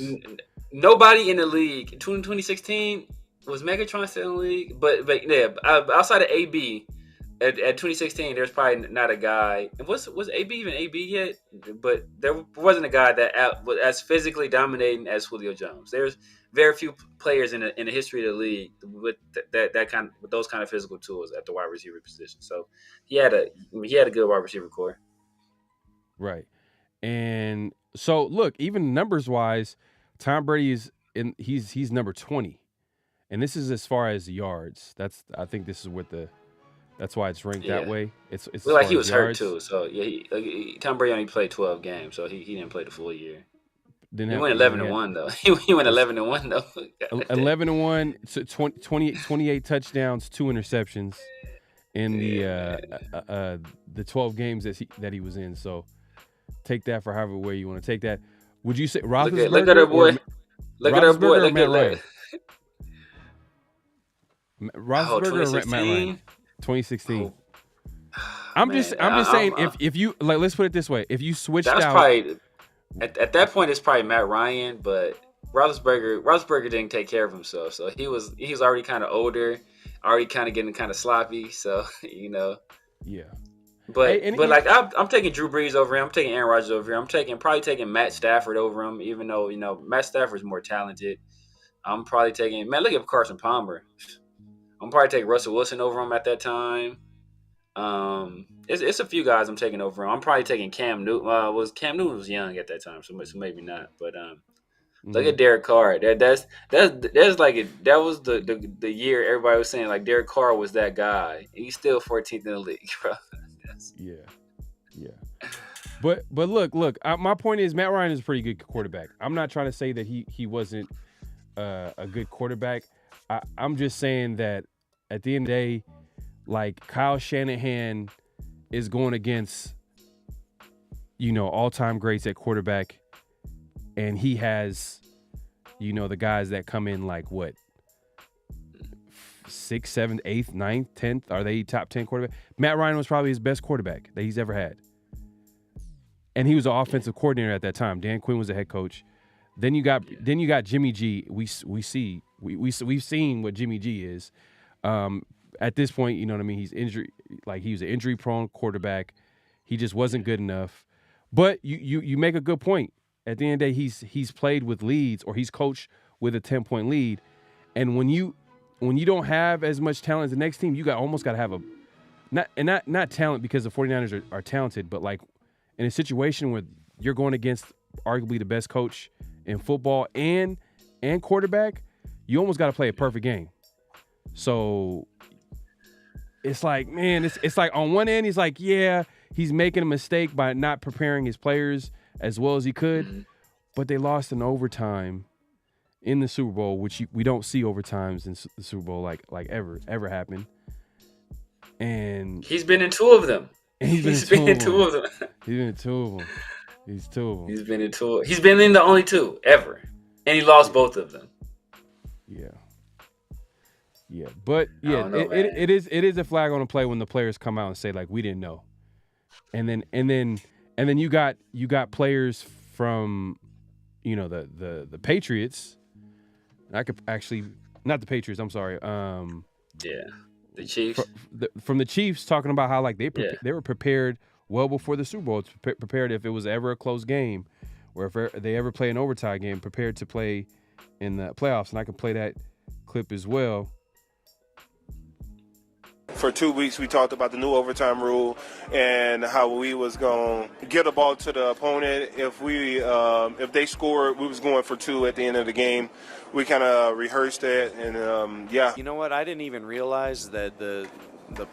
Nobody in the league. 2016 was Megatron still in the league, but yeah, outside of AB. At 2016, there's probably not a guy. Was AB even AB yet? But there wasn't a guy that was as physically dominating as Julio Jones. There's very few players in the history of the league with with those kind of physical tools at the wide receiver position. So he had a good wide receiver core. Right, and so look, even numbers wise, Tom Brady he's number 20, and this is as far as yards. I think this is what that's why it's ranked that way. It's like he was hurt too. So yeah, Tom Brady only played 12 games, so he didn't play the full year. Didn't He have. went 11-1 though. He went 11-1 though. 11-1, so 28 touchdowns, 2 interceptions in the 12 games that he was in. So take that for however way you want to take that. Would you say Roethlisberger? Look at our boy. Look at our boy. Roethlisberger or Look Matt at Ryan? Roethlisberger or Matt Ryan? 2016. I'm just saying if you like, let's put it this way: if you switched that's out, probably at that point it's probably Matt Ryan, but Roethlisberger didn't take care of himself, so he was already kind of older, already kind of getting kind of sloppy, so yeah. But like I'm taking Drew Brees over him. I'm taking Aaron Rodgers over here. I'm probably taking Matt Stafford over him, even though Matt Stafford's more talented. I'm probably taking look at Carson Palmer. I'm probably taking Russell Wilson over him at that time. It's a few guys I'm taking over him. I'm probably taking Cam Newton. Cam Newton was young at that time, so maybe not. But look at Derek Carr. That was the year everybody was saying like Derek Carr was that guy. He's still 14th in the league, bro. Yeah. But look. My point is Matt Ryan is a pretty good quarterback. I'm not trying to say that he wasn't a good quarterback. I'm just saying that at the end of the day, like Kyle Shanahan is going against all-time greats at quarterback, and he has the guys that come in like what 6th, 7th, 8th, 9th, 10th. Are they top 10 quarterback? Matt Ryan was probably his best quarterback that he's ever had, and he was an offensive coordinator at that time. Dan Quinn was the head coach. Then you got Jimmy G. We've seen what Jimmy G is. At this point, you know what I mean? He's injury, like he was an injury-prone quarterback. He just wasn't good enough. But you make a good point. At the end of the day, he's played with leads, or he's coached with a 10-point lead. And when you don't have as much talent as the next team, you almost got to have not talent, because the 49ers are talented, but like in a situation where you're going against arguably the best coach in football and quarterback, you almost got to play a perfect game. So it's like, man, it's like on one end, he's like, yeah, he's making a mistake by not preparing his players as well as he could, but they lost in overtime in the Super Bowl, which we don't see overtimes in the Super Bowl like ever happen. And he's been in 2 of them. He's been in two of them. He's been in 2 of them. He's been in the only 2 ever, and he lost both of them. Yeah, but it is a flag on the play when the players come out and say like we didn't know, and then you got players from the Patriots. I could actually not the Patriots. I'm sorry. The Chiefs. From the Chiefs talking about how like they were prepared well before the Super Bowl. Prepared if it was ever a close game, or if they ever play an overtime game, prepared to play in the playoffs. And I can play that clip as well. For 2 weeks, we talked about the new overtime rule and how we was going to get a ball to the opponent. If they scored, we was going for 2 at the end of the game. We kind of rehearsed it, and You know what? I didn't even realize that the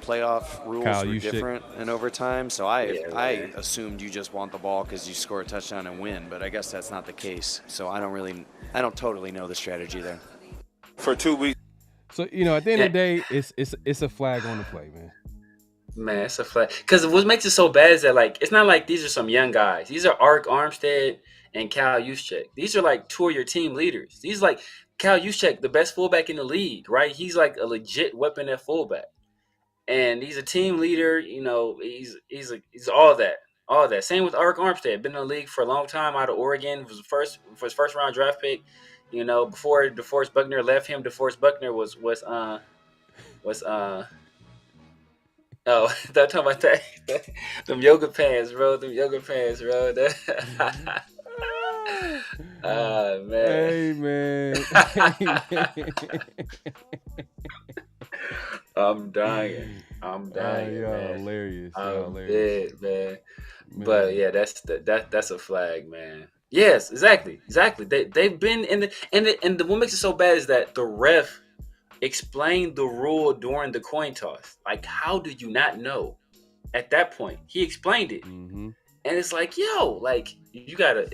playoff rules were different in overtime. So I assumed you just want the ball because you score a touchdown and win. But I guess that's not the case. So I don't totally know the strategy there. For 2 weeks. So at the end of the day, it's a flag on the play, man. Man, it's a flag. Because what makes it so bad is that like it's not like these are some young guys. These are Arik Armstead and Kyle Juszczyk. These are like 2 of your team leaders. These like Kyle Juszczyk, the best fullback in the league, right? He's like a legit weapon at fullback, and he's a team leader. He's all that. All that. Same with Arik Armstead. Been in the league for a long time out of Oregon. Was his first round draft pick. Before DeForest Buckner left him, DeForest Buckner was they're talking about that them yoga pants, bro. Man. Hey, man. I'm dying. You're man. Hilarious. I'm dead, man. But yeah, that's a flag, man. Yes, exactly. They've been in the what makes it so bad is that the ref explained the rule during the coin toss. Like, how do you not know? At that point, he explained it, and it's like, yo, like you gotta.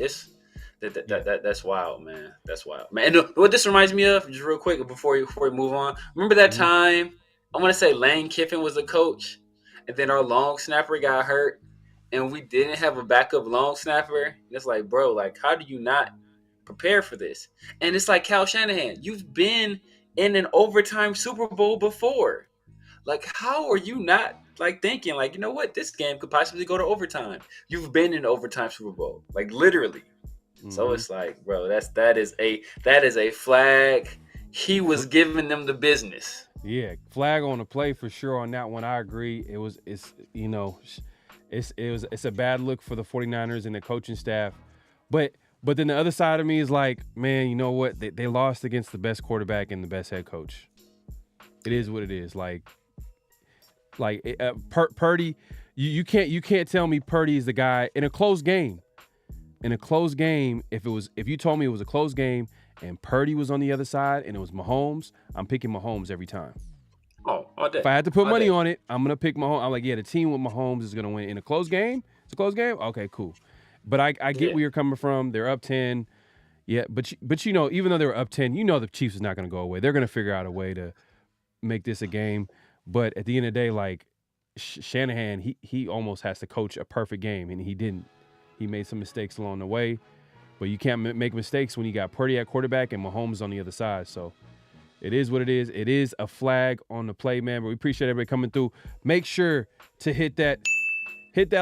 That's wild, man. That's wild, man. And what this reminds me of, just real quick before we move on. Remember that time? I want to say Lane Kiffin was the coach, and then our long snapper got hurt, and we didn't have a backup long snapper. It's like, bro, like, how do you not prepare for this? And it's like Kyle Shanahan, you've been in an overtime Super Bowl before. Like, how are you not like thinking like, you know what, this game could possibly go to overtime? You've been in an overtime Super Bowl, like literally. So it's like, bro, that is a flag. He was giving them the business. Yeah, flag on the play for sure on that one. I agree. It's a bad look for the 49ers and the coaching staff. But then the other side of me is like, man, you know what? They lost against the best quarterback and the best head coach. It is what it is. Purdy, you can't tell me Purdy is the guy in a close game. In a close game, if you told me it was a close game and Purdy was on the other side and it was Mahomes, I'm picking Mahomes every time. Oh, all day. If I had to put money on it, I'm gonna pick Mahomes. I'm like, yeah, the team with Mahomes is gonna win in a close game. It's a close game. Okay, cool. But I get where you're coming from. They're up 10. Yeah, but you know, even though they were up 10, you know the Chiefs is not gonna go away. They're gonna figure out a way to make this a game. But at the end of the day, like Shanahan, he almost has to coach a perfect game, and he didn't. He made some mistakes along the way, but you can't make mistakes when you got Purdy at quarterback and Mahomes on the other side. So it is what it is. It is a flag on the play, man. But we appreciate everybody coming through. Make sure to hit that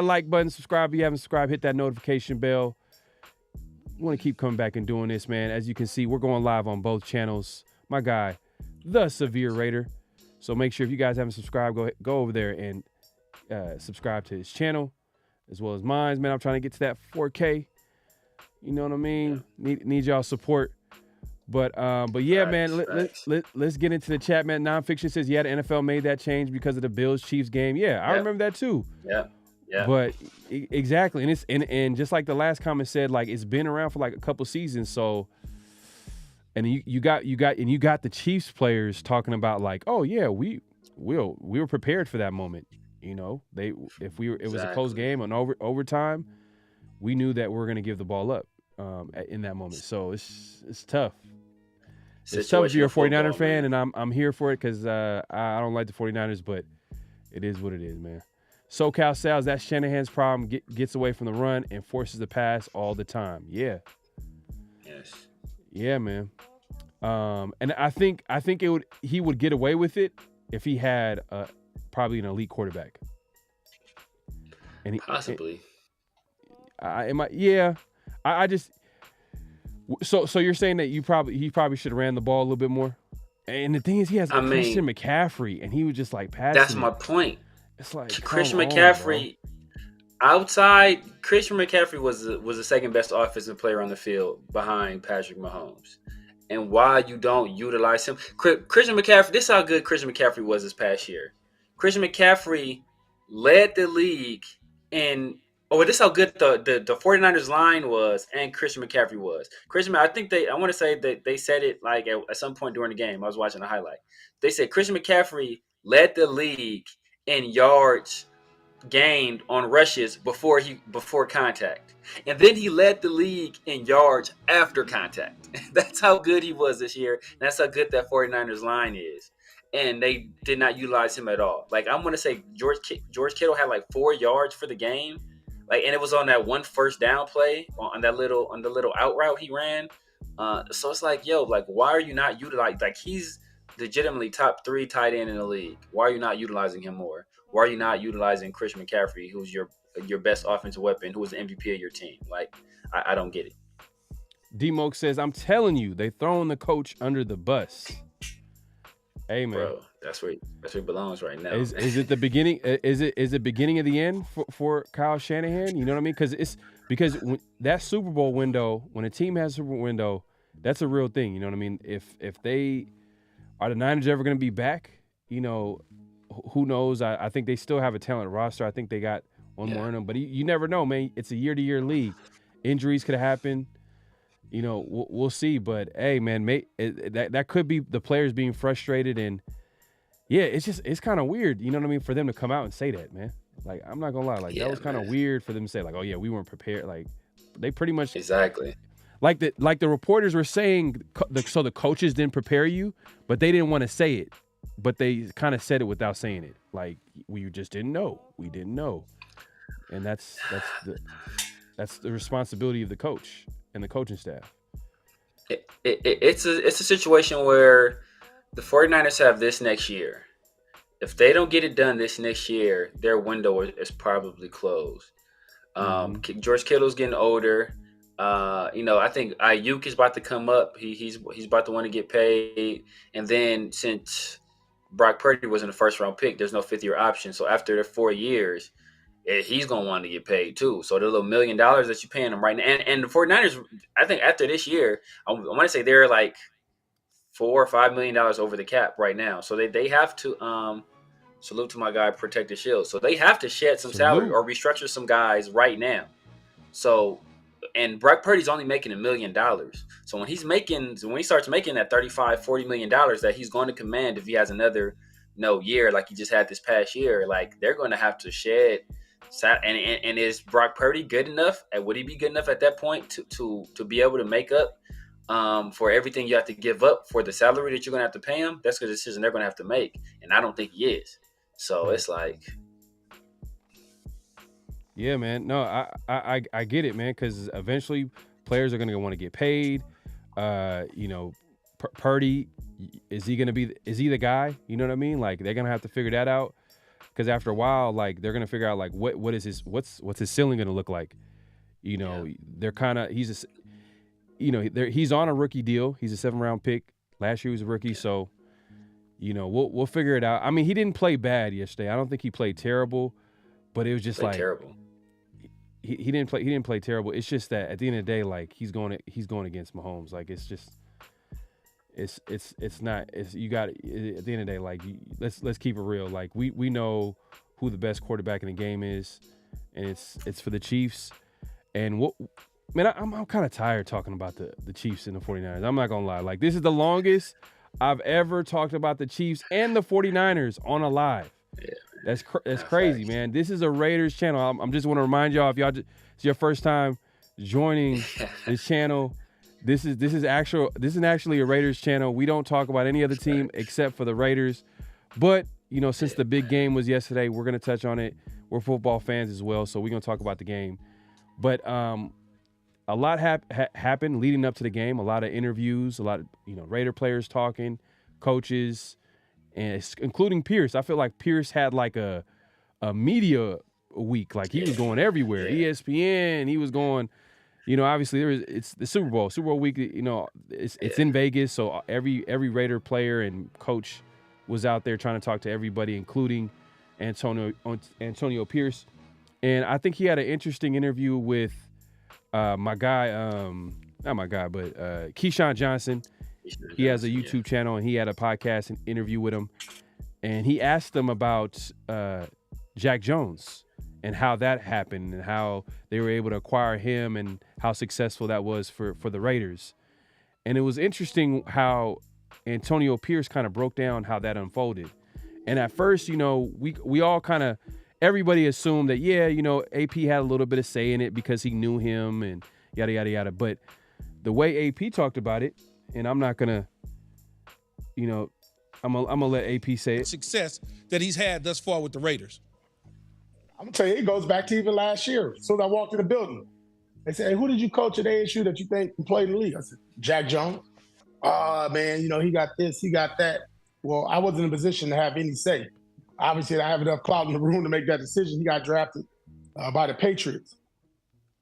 like button, subscribe if you haven't subscribed, hit that notification bell. We want to keep coming back and doing this, man. As you can see, we're going live on both channels. My guy, the Severe Raider. So make sure if you guys haven't subscribed, go over there and subscribe to his channel as well as mine, man. I'm trying to get to that 4K. You know what I mean? Need y'all support. But yeah, man, let's get into the chat, man. Nonfiction says, yeah, the NFL made that change because of the Bills-Chiefs game. Yeah, I remember that too. Yeah. Yeah. But exactly. And it's and just like the last comment said, like it's been around for like a couple seasons. So and you got the Chiefs players talking about like, oh yeah, we were prepared for that moment. You know, it was a close game on overtime. We knew that we were going to give the ball up in that moment. So it's tough. It's tough if you're a 49er fan, and I'm here for it because I don't like the 49ers, but it is what it is, man. SoCal Sales, that's Shanahan's problem. Gets away from the run and forces the pass all the time. Yeah. Yes. Yeah, man. And I think he would get away with it if he had probably an elite quarterback. And possibly. So you're saying that he probably should have ran the ball a little bit more. And the thing is, he has Christian McCaffrey, and he was just like passing. That's my point. It's like Christian McCaffrey. Outside, Christian McCaffrey was the second best offensive player on the field behind Patrick Mahomes. And why you don't utilize him? Christian McCaffrey, this is how good Christian McCaffrey was this past year. Christian McCaffrey led the league in this is how good the 49ers line was and Christian McCaffrey was. I want to say that they said it like at some point during the game. I was watching the highlight. They said Christian McCaffrey led the league in yards gained on rushes before contact. And then he led the league in yards after contact. That's how good he was this year. And that's how good that 49ers line is. And they did not utilize him at all. Like, I'm going to say George Kittle had like 4 yards for the game. Like, and it was on that one first down play on the little out route he ran. So it's like, yo, like, why are you not utilizing? Like, he's legitimately top 3 tight end in the league. Why are you not utilizing him more? Why are you not utilizing Christian McCaffrey, who's your best offensive weapon, who was the MVP of your team? Like, I don't get it. D-Moke says, I'm telling you, they throwing the coach under the bus. Hey, man. Bro, that's where he belongs right now. Is it the beginning? Is it beginning of the end for Kyle Shanahan? You know what I mean? Because when that Super Bowl window, when a team has a Super Bowl window, that's a real thing. You know what I mean? If they are the Niners ever going to be back, you know, who knows? I think they still have a talented roster. I think they got one more in them, but you never know, man. It's a year-to-year league. Injuries could happen. You know, we'll see. But hey, man, that could be the players being frustrated, and yeah, it's kind of weird. You know what I mean? For them to come out and say that, man. Like, I'm not gonna lie, like that was kind of weird for them to say, like, oh yeah, we weren't prepared. Like, they pretty much exactly. like the reporters were saying, so the coaches didn't prepare you, but they didn't want to say it, but they kind of said it without saying it. Like, we just didn't know. We didn't know. And that's the responsibility of the coach and the coaching staff. It's a situation where the 49ers have this next year. If they don't get it done this next year, their window is probably closed. George Kittle's getting older. I think Ayuk is about to come up. He's about to want to get paid. And then since Brock Purdy wasn't a first-round pick, there's no fifth-year option. So after the 4 years, he's going to want to get paid too. So the little $1 million that you're paying him right now. And the 49ers, I think after this year, I want to say they're like $4 or $5 million over the cap right now. So they have to salute to my guy, Protect the Shield. So they have to shed some salary or restructure some guys right now. So, and Brock Purdy's only making $1 million. So when he starts making that $35-40 million that he's going to command if he has another year like he just had this past year, like they're going to have to shed. And is Brock Purdy good enough? And would he be good enough at that point to be able to make up for everything you have to give up for the salary that you're going to have to pay him? That's the decision they're going to have to make. And I don't think he is. So it's like, yeah, man. No, I get it, man. Because eventually players are going to want to get paid. Purdy, is he the guy? You know what I mean? Like, they're going to have to figure that out. Because after a while, like, they're going to figure out like what's his ceiling going to look like? They're kind of he's on a rookie deal. He's a 7th-round pick. Last year he was a rookie, so we'll figure it out. I mean, he didn't play bad yesterday. I don't think he played terrible, but it was just like terrible. He didn't play terrible. It's just that at the end of the day, like, he's going against Mahomes. Like, it's just it's not. You got at the end of the day, like, let's keep it real. Like, we know who the best quarterback in the game is, and it's for the Chiefs. And I'm kind of tired talking about the Chiefs and the 49ers. I'm not gonna lie. Like, this is the longest I've ever talked about the Chiefs and the 49ers on a live. Yeah, that's crazy, man. This is a Raiders channel. I'm just want to remind y'all, if it's your first time joining this channel, this is actually a Raiders channel. We don't talk about any other team except for the Raiders. But since the big game was yesterday, we're gonna touch on it. We're football fans as well, so we're gonna talk about the game. But a lot happened leading up to the game. A lot of interviews, a lot of Raider players talking, coaches, and including Pierce. I feel like Pierce had like a media week. Like, he was going everywhere. ESPN. He was going. Obviously it's the Super Bowl. Super Bowl week. It's in Vegas, so every Raider player and coach was out there trying to talk to everybody, including Antonio Pierce. And I think he had an interesting interview with my guy, not my guy, but Keyshawn Johnson. He has a YouTube channel, and he had a podcast and interview with him. And he asked him about Jack Jones and how that happened and how they were able to acquire him and how successful that was for the Raiders. And it was interesting how Antonio Pierce kind of broke down how that unfolded. And at first, we all kind of, everybody assumed that, AP had a little bit of say in it because he knew him and yada, yada, yada. But the way AP talked about it, and I'm not going to, I'm going to let AP say it. Success that he's had thus far with the Raiders. I'm going to tell you, it goes back to even last year. As soon as I walked in the building, they said, hey, who did you coach at ASU that you think can play in the league? I said, Jack Jones. Man, he got this, he got that. Well, I wasn't in a position to have any say. Obviously, I have enough clout in the room to make that decision. He got drafted by the Patriots.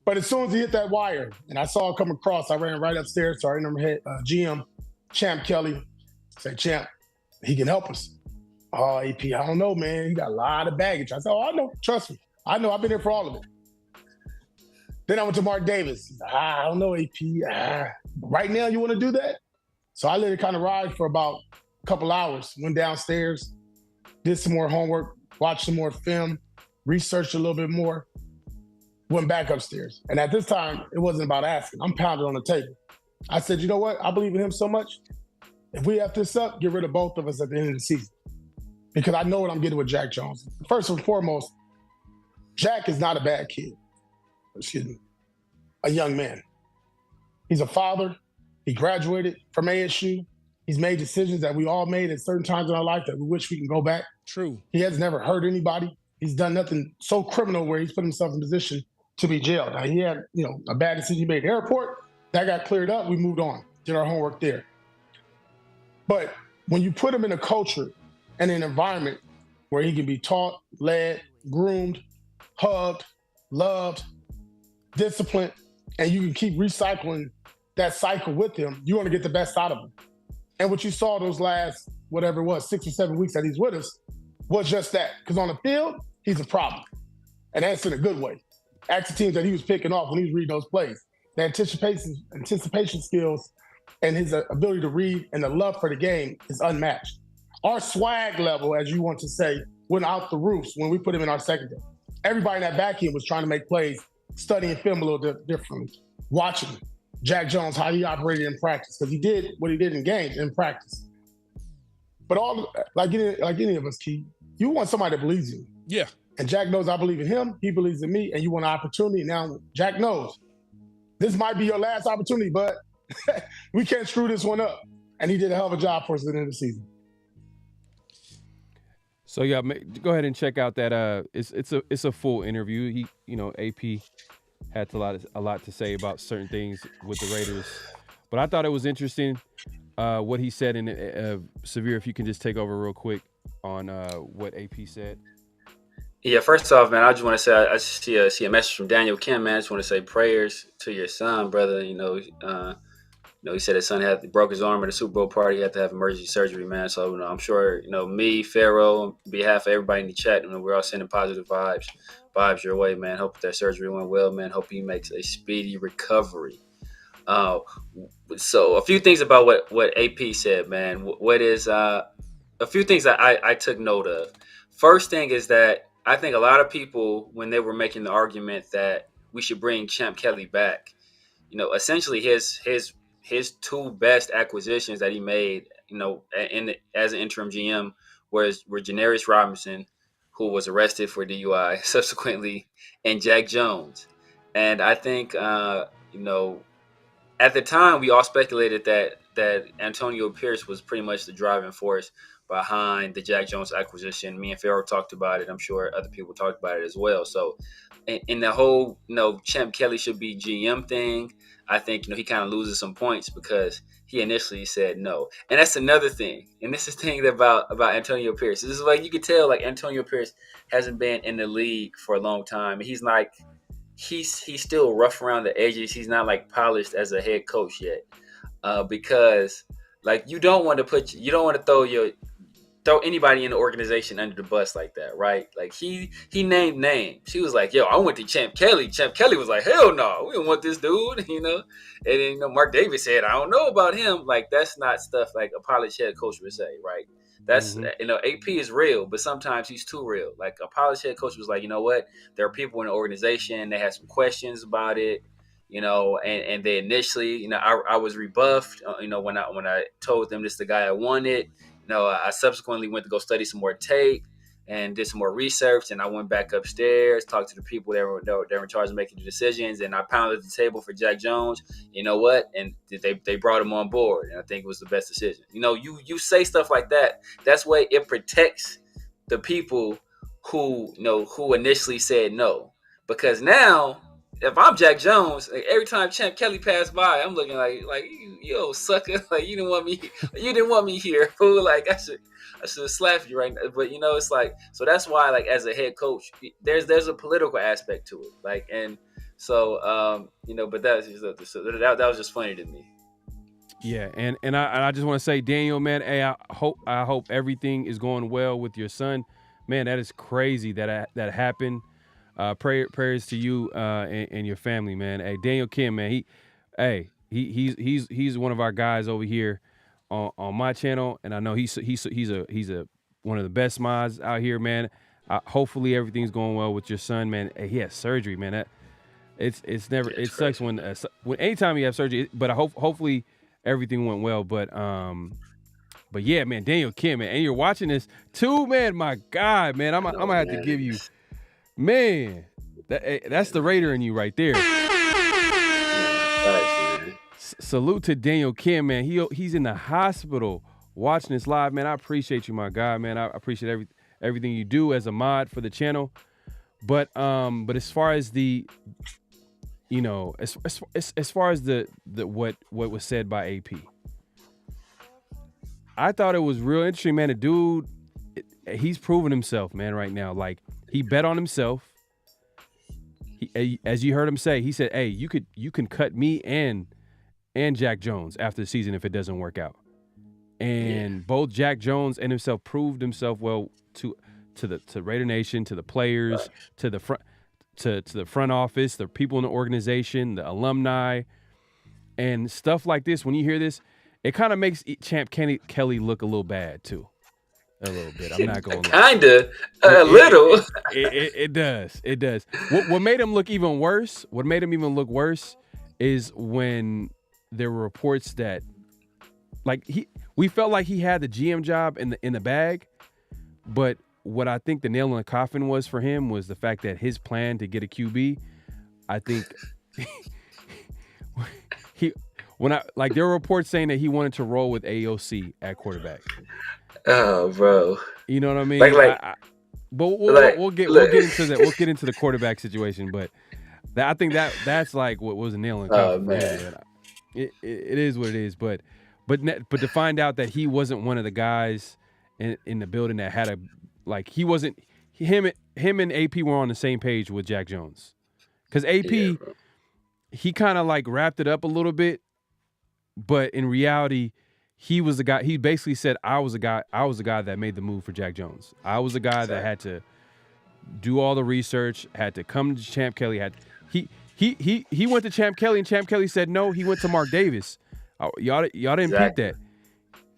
But as soon as he hit that wire, and I saw it come across, I ran right upstairs to our interim head GM, Champ Kelly. I said, Champ, he can help us. Oh, AP, I don't know, man. He got a lot of baggage. I said, I know. Trust me. I know. I've been here for all of it. Then I went to Mark Davis. I don't know, AP. Right now, you want to do that? So I let it kind of ride for about a couple hours. Went downstairs, did some more homework, watched some more film, researched a little bit more, went back upstairs. And at this time, it wasn't about asking. I'm pounding on the table. I said, you know what? I believe in him so much. If we have this up, get rid of both of us at the end of the season. Because I know what I'm getting with Jack Jones. First and foremost, Jack is not a bad kid. Excuse me. A young man. He's a father. He graduated from ASU. He's made decisions that we all made at certain times in our life that we wish we can go back. True. He has never hurt anybody. He's done nothing so criminal where he's put himself in a position to be jailed. Now, he had, a bad decision he made at the airport. That got cleared up. We moved on, did our homework there. But when you put him in a culture and an environment where he can be taught, led, groomed, hugged, loved, disciplined, and you can keep recycling that cycle with him, you want to get the best out of him. And what you saw those last, whatever it was, 6 or 7 weeks that he's with us, was just that. Because on the field, he's a problem. And that's in a good way. Ask the teams that he was picking off when he was reading those plays. The anticipation skills and his ability to read and the love for the game is unmatched. Our swag level, as you want to say, went out the roofs when we put him in our secondary. Everybody in that back end was trying to make plays, studying film a little differently, watching Jack Jones, how he operated in practice, because he did what he did in games in practice. But like any of us, Key, you want somebody that believes in you. Yeah. And Jack knows I believe in him. He believes in me, and you want an opportunity. Now, Jack knows this might be your last opportunity, but we can't screw this one up. And he did a hell of a job for us at the end of the season. So yeah, go ahead and check out that. It's a full interview. AP had a lot to say about certain things with the Raiders, but I thought it was interesting what he said. And Severe, if you can just take over real quick on what AP said. Yeah, first off, man, I just want to say I see a message from Daniel Kim, man. I just want to say prayers to your son, brother. He said his son broke his arm at a Super Bowl party. He had to have emergency surgery, man. So I'm sure me, Pharaoh, on behalf of everybody in the chat, we're all sending positive vibes your way, man. Hope that surgery went well, man. Hope he makes a speedy recovery. So a few things about what AP said, man. What is a few things that I took note of. First thing is that I think a lot of people, when they were making the argument that we should bring Champ Kelly back, essentially his two best acquisitions that he made, as an interim GM were Janarius Robinson, who was arrested for DUI subsequently, and Jack Jones. And I think, at the time we all speculated that Antonio Pierce was pretty much the driving force behind the Jack Jones acquisition. Me and Pharaoh talked about it. I'm sure other people talked about it as well. So in the whole, Champ Kelly should be GM thing, I think, he kind of loses some points because he initially said no. And that's another thing. And this is the thing about Antonio Pierce. This is like, you can tell like Antonio Pierce hasn't been in the league for a long time. He's still rough around the edges. He's not like polished as a head coach yet. Because like you don't want to throw anybody in the organization under the bus like that, right? Like he named names. He was like, yo, I went to Champ Kelly. Champ Kelly was like, hell no, we don't want this dude, And then, Mark Davis said, I don't know about him. Like, that's not stuff like a polished head coach would say, right? That's, AP is real, but sometimes he's too real. Like a polished head coach was like, you know what? There are people in the organization, they had some questions about it, and they initially, I was rebuffed, when I told them this is the guy I wanted. I subsequently went to go study some more tape and did some more research. And I went back upstairs, talked to the people that were in charge of making the decisions. And I pounded the table for Jack Jones. You know what? And they brought him on board. And I think it was the best decision. You say stuff like that. That's why it protects the people who initially said no. Because now, if I'm Jack Jones, like every time Champ Kelly passed by, I'm looking like yo sucker, like you didn't want me here, fool. Like I should have slapped you right now. But it's like, so that's why, like, as a head coach, there's a political aspect to it. Like, and so but that was just funny to me. Yeah, and I just want to say, Daniel, man, hey, I hope everything is going well with your son. Man, that is crazy that happened. Prayers to you and your family, man. Hey, Daniel Kim, man, he's one of our guys over here on my channel, and I know he's one of the best mods out here, man. Hopefully everything's going well with your son, man. Hey, he has surgery, man. It sucks when anytime you have surgery, but hopefully everything went well. But yeah, man, Daniel Kim, man, and you're watching this too, man. My God, man, I'm gonna have to give you. Man, that's the Raider in you right there. salute to Daniel Kim, man. He's in the hospital watching this live, man. I appreciate you, my guy, man. I appreciate everything you do as a mod for the channel. But as far as the, as far as the what was said by AP, I thought it was real interesting, man. The dude, he's proven himself, man, right now. Like, he bet on himself. As you heard him say, he said, "Hey, you can cut me and Jack Jones after the season if it doesn't work out." And both Jack Jones and himself proved himself well to Raider Nation, to the players, to the front office, the people in the organization, the alumni, and stuff like this. When you hear this, it kind of makes Champ Kelly look a little bad too. A little bit. I'm not going to lie. Kinda. A little. It does. It does. What made him look even worse, is when there were reports that, like, we felt like he had the GM job in the bag, but what I think the nail in the coffin was for him was the fact that his plan to get a QB, I think there were reports saying that he wanted to roll with AOC at quarterback. Oh, bro. You know what I mean? We'll get into that. We'll get into the quarterback situation, but I think that's like what was a nail in the coffin. Oh, man. It is what it is, but to find out that he wasn't one of the guys in the building that had he wasn't him and AP were on the same page with Jack Jones, because AP he kind of like wrapped it up a little bit, but in reality, he was the guy. He basically said, "I was the guy that made the move for Jack Jones. I was the guy that had to do all the research, had to come to Champ Kelly. He went to Champ Kelly, and Champ Kelly said no. He went to Mark Davis. Y'all didn't pick that.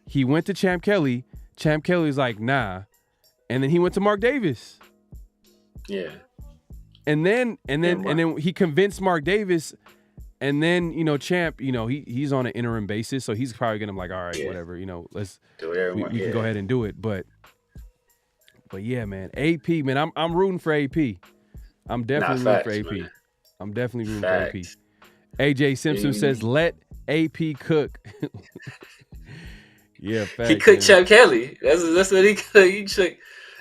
He went to Champ Kelly. Champ Kelly's like, nah, and then he went to Mark Davis. Yeah. And then he convinced Mark Davis. And then, Champ, he's on an interim basis, so he's probably gonna be like, all right, whatever, let's do it. We can go ahead and do it. But yeah, man, AP, man, I'm rooting for AP. I'm definitely rooting for AP. Man. I'm definitely rooting for AP. AJ Simpson says, let AP cook. Yeah, facts, he cooked Champ Kelly. That's what he cooked.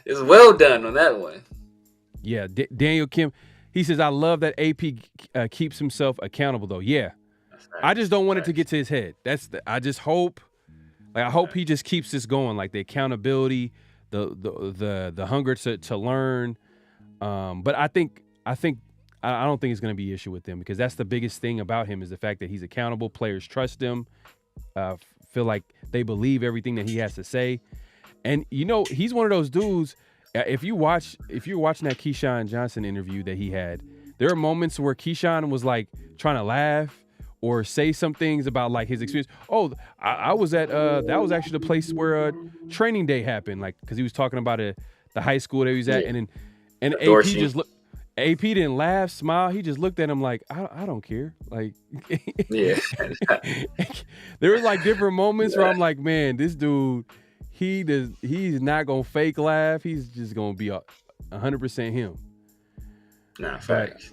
It's well done on that one. Yeah, Daniel Kim. He says, I love that AP keeps himself accountable, though. Yeah. I just don't want it to get to his head. I just hope, I hope he just keeps this going, like the accountability, the hunger to learn. But I don't think it's going to be an issue with him, because that's the biggest thing about him is the fact that he's accountable. Players trust him, feel like they believe everything that he has to say. And, he's one of those dudes. If you're watching that Keyshawn Johnson interview that he had, there are moments where Keyshawn was like trying to laugh or say some things about like his experience. Oh, I was at that was actually the place where training day happened, like, because he was talking about the high school that he was at, and AP just looked. AP didn't laugh, smile. He just looked at him like, I don't care. Like, yeah. There was like different moments where I'm like, man, this dude. He's not gonna fake laugh. He's just gonna be 100% him. Nah, facts.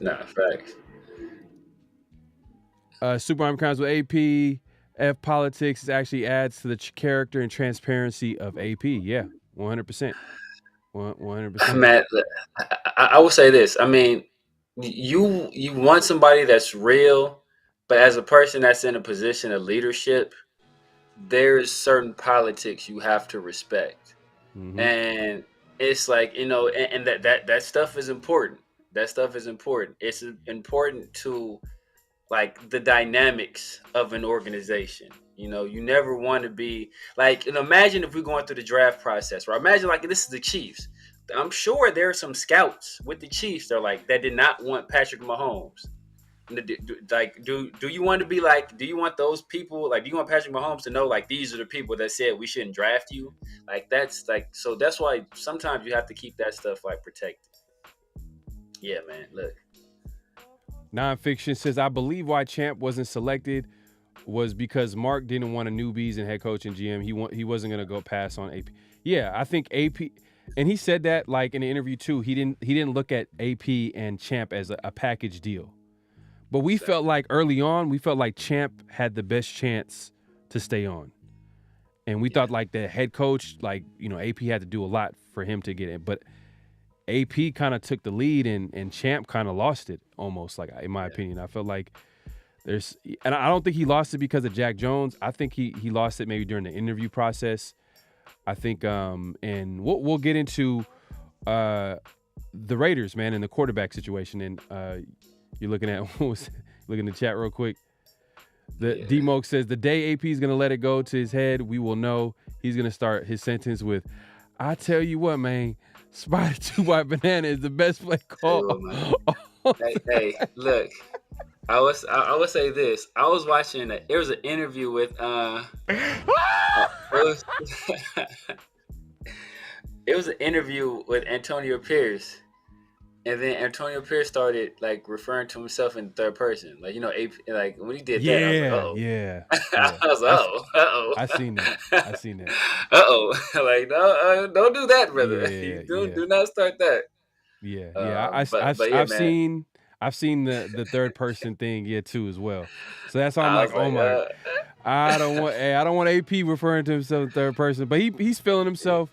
Super Army Crimes with AP. F Politics actually adds to the character and transparency of AP. Yeah, 100%. 100%. Matt, I will say this. I mean, you want somebody that's real, but as a person that's in a position of leadership, there's certain politics you have to respect. Mm-hmm. And it's like, and that stuff is important. It's important to like the dynamics of an organization. You never want to be like, imagine if we're going through the draft process, right? Imagine like this is the Chiefs. I'm sure there are some scouts with the Chiefs that did not want Patrick Mahomes. Like, do you want to be like, do you want those people, like, do you want Patrick Mahomes to know, like, these are the people that said we shouldn't draft you? Like, that's like, so that's why sometimes you have to keep that stuff like protected. Yeah, man, look. Nonfiction says, I believe why Champ wasn't selected was because Mark didn't want a newbies and head coach and GM. He wasn't going to go pass on AP. Yeah, I think AP, and he said that like in the interview too, he didn't look at AP and Champ as a package deal. But we felt like early on, Champ had the best chance to stay on. And we thought like the head coach, like, AP had to do a lot for him to get in. But AP kind of took the lead and Champ kind of lost it almost, like, in my opinion. I felt like and I don't think he lost it because of Jack Jones. I think he lost it maybe during the interview process. I think, and we'll get into the Raiders, man, and the quarterback situation. And you're looking at looking at the chat real quick. D-Moke says the day AP is gonna let it go to his head, we will know. He's gonna start his sentence with, "I tell you what, man, Spider 2 White Banana is the best play call." Hey, look. I would say this. I was watching there was an interview with it was an interview with Antonio Pierce. And then Antonio Pierce started like referring to himself in third person. Like, AP, like when he did that, I was like, uh-oh. Yeah. I was like, uh-oh. I seen that. Uh-oh. Like, no, don't do that, brother. Do not start that. Yeah. I've seen the third person thing too as well. So that's why I'm like, oh my, I don't want AP referring to himself in third person, but he's feeling himself.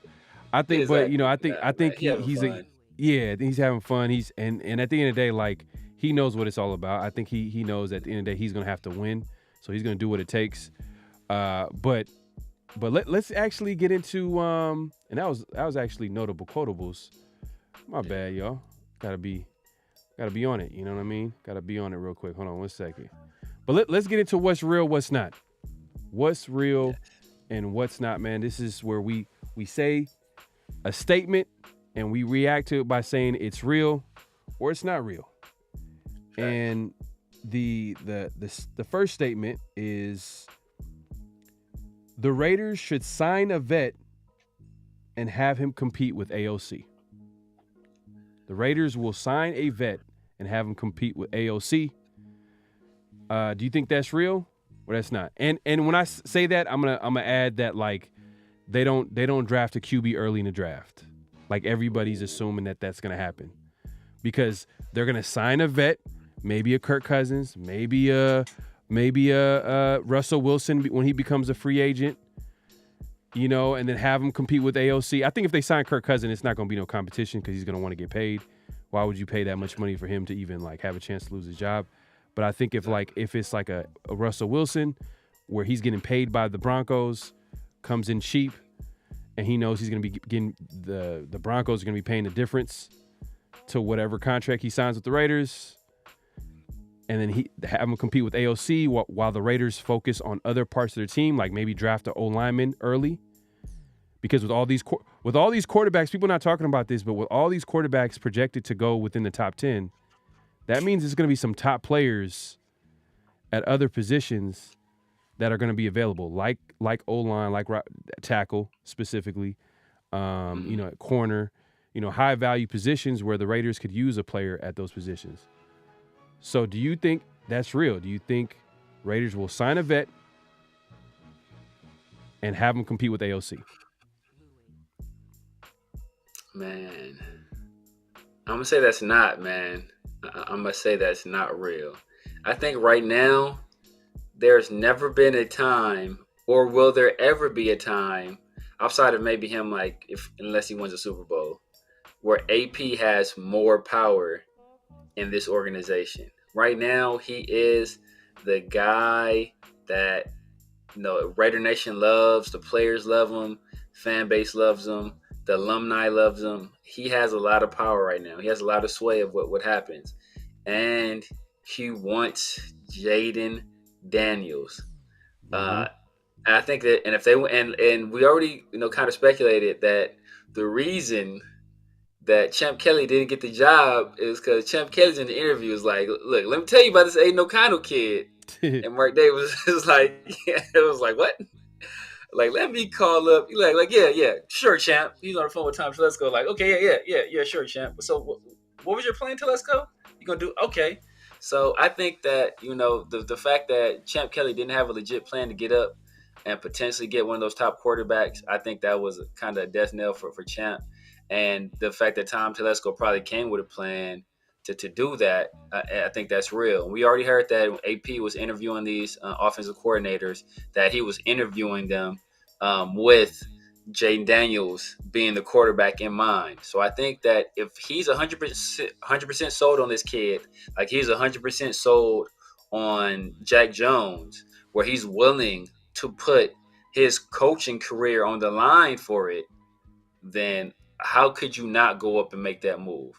I think, but I think he's having fun. And at the end of the day, like, he knows what it's all about. I think he knows at the end of the day he's gonna have to win, so he's gonna do what it takes. But let's actually get into and that was actually notable quotables. My bad, y'all. Gotta be on it. You know what I mean? Gotta be on it real quick. Hold on 1 second. But let's get into what's real, what's not. What's real and what's not, man. This is where we say a statement and we react to it by saying it's real or it's not real. And the first statement is the Raiders should sign a vet and have him compete with AOC. The Raiders will sign a vet and have him compete with AOC. Do you think that's real or that's not? And when I say that, I'm gonna add that, like, they don't draft a QB early in the draft. Like, everybody's assuming that that's gonna happen because they're gonna sign a vet, maybe a Kirk Cousins, maybe a Russell Wilson when he becomes a free agent, and then have him compete with AOC. I think if they sign Kirk Cousins, it's not gonna be no competition because he's gonna want to get paid. Why would you pay that much money for him to even like have a chance to lose his job? But I think if it's like a Russell Wilson where he's getting paid by the Broncos, comes in cheap, and he knows he's going to be getting the Broncos are going to be paying the difference to whatever contract he signs with the Raiders, and then he have him compete with AOC while the Raiders focus on other parts of their team, like maybe draft an O-lineman early. Because with all these quarterbacks, people are not talking about this, but with all these quarterbacks projected to go within the top 10, that means there's going to be some top players at other positions that are going to be available, like O-line, like tackle specifically, at corner, high value positions where the Raiders could use a player at those positions. So do you think that's real? Do you think Raiders will sign a vet and have him compete with AOC? Man, I'm going to say that's not, man. I'm going to say that's not real. I think right now, there's never been a time, or will there ever be a time, outside of maybe him, unless he wins a Super Bowl, where AP has more power in this organization. Right now, he is the guy that, Raider Nation loves, the players love him, fan base loves him, the alumni loves him. He has a lot of power right now. He has a lot of sway of what happens. And he wants Jaden Daniels. I think that, and if they and we already kind of speculated that the reason that Champ Kelly didn't get the job is because Champ Kelly's in the interview was like, "Look, let me tell you about this Aiden O'Connell kid," and Mark Davis was like, "It was like what? Like, let me call up." He's like, yeah, sure, Champ. He's on the phone with Tom Telesco. Like, okay, yeah, sure, Champ. So, what was your plan, Telesco? You gonna do okay? So I think that, the fact that Champ Kelly didn't have a legit plan to get up and potentially get one of those top quarterbacks, I think that was kind of a death knell for Champ. And the fact that Tom Telesco probably came with a plan to do that, I think that's real. We already heard that AP was interviewing these offensive coordinators, that he was interviewing them with Jaden Daniels being the quarterback in mind. So I think that if he's 100% sold on this kid, like he's 100% sold on Jack Jones, where he's willing to put his coaching career on the line for it, then how could you not go up and make that move?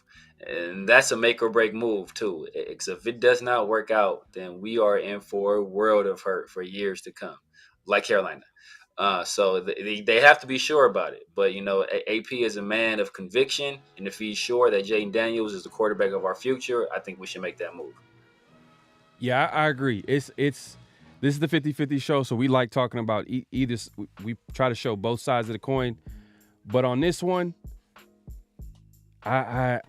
And that's a make or break move too. Because if it does not work out, then we are in for a world of hurt for years to come, like Carolina. So they have to be sure about it. But, AP is a man of conviction. And if he's sure that Jaden Daniels is the quarterback of our future, I think we should make that move. Yeah, I agree. This is the 50-50 show, so we like talking about either. We try to show both sides of the coin. But on this one, I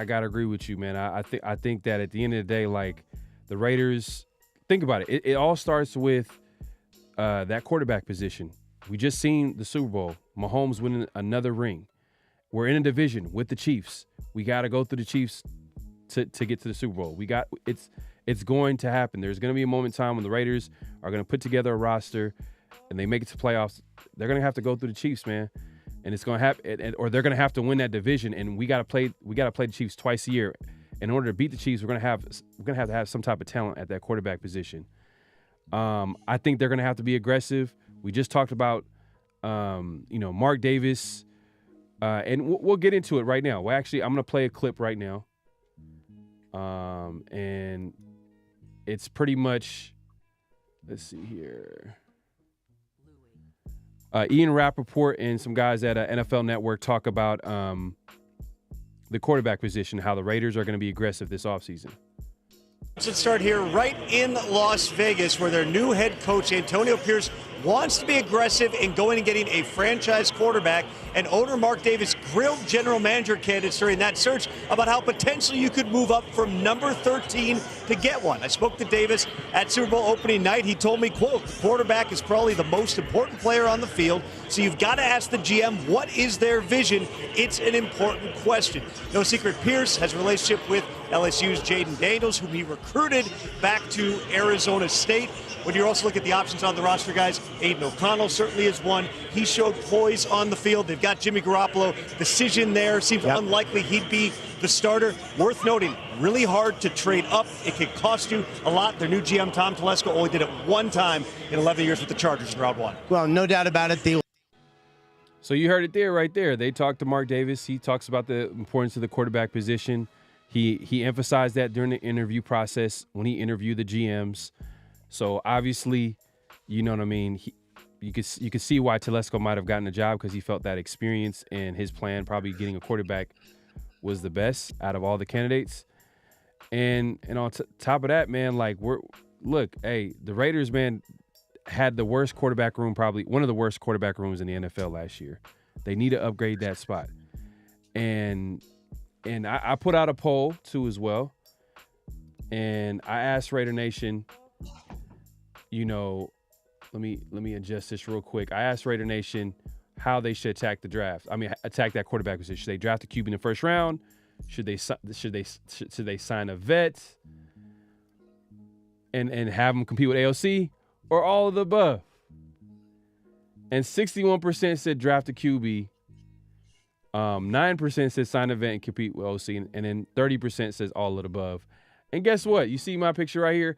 gotta agree with you, man. I think that at the end of the day, like the Raiders, think about it. It all starts with that quarterback position. We just seen the Super Bowl. Mahomes winning another ring. We're in a division with the Chiefs. We got to go through the Chiefs to get to the Super Bowl. It's going to happen. There's going to be a moment in time when the Raiders are going to put together a roster and they make it to playoffs. They're going to have to go through the Chiefs, man. And it's going to happen, or they're going to have to win that division. And we got to play the Chiefs twice a year. In order to beat the Chiefs, we're going to have to have some type of talent at that quarterback position. I think they're going to have to be aggressive. We just talked about, Mark Davis, and we'll get into it right now. Well, actually, I'm going to play a clip right now. And it's pretty much, let's see here. Ian Rappaport and some guys at NFL Network talk about the quarterback position, how the Raiders are going to be aggressive this offseason. Let's start here right in Las Vegas, where their new head coach, Antonio Pierce, wants to be aggressive in going and getting a franchise quarterback. And owner Mark Davis grilled general manager candidates during that search about how potentially you could move up from number 13 to get one. I spoke to Davis at Super Bowl opening night. He told me, quote, the quarterback is probably the most important player on the field, so you've got to ask the GM, what is their vision? It's an important question. No secret, Pierce has a relationship with LSU's Jaden Daniels, whom he recruited back to Arizona State. When you also look at the options on the roster, guys, Aiden O'Connell certainly is one. He showed poise on the field. They've got Jimmy Garoppolo. Decision there seems unlikely he'd be the starter. Worth noting, really hard to trade up. It could cost you a lot. Their new GM, Tom Telesco, only did it one time in 11 years with the Chargers in round one. Well, no doubt about it. So you heard it there, right there. They talked to Mark Davis. He talks about the importance of the quarterback position. He emphasized that during the interview process when he interviewed the GMs. So obviously, you know what I mean. You could see why Telesco might have gotten the job, because he felt that experience and his plan, probably getting a quarterback, was the best out of all the candidates. And on top of that, man, like the Raiders, man, had the worst quarterback room, probably one of the worst quarterback rooms in the NFL last year. They need to upgrade that spot. And I put out a poll too as well. And I asked Raider Nation, let me adjust this real quick. I asked Raider Nation how they should attack the draft. Attack that quarterback position. Should they draft a QB in the first round? Should they sign a vet and have them compete with AOC, or all of the above? And 61% said draft a QB. 9% says sign a vet and compete with OC, and then 30% says all of the above. And guess what? You see my picture right here?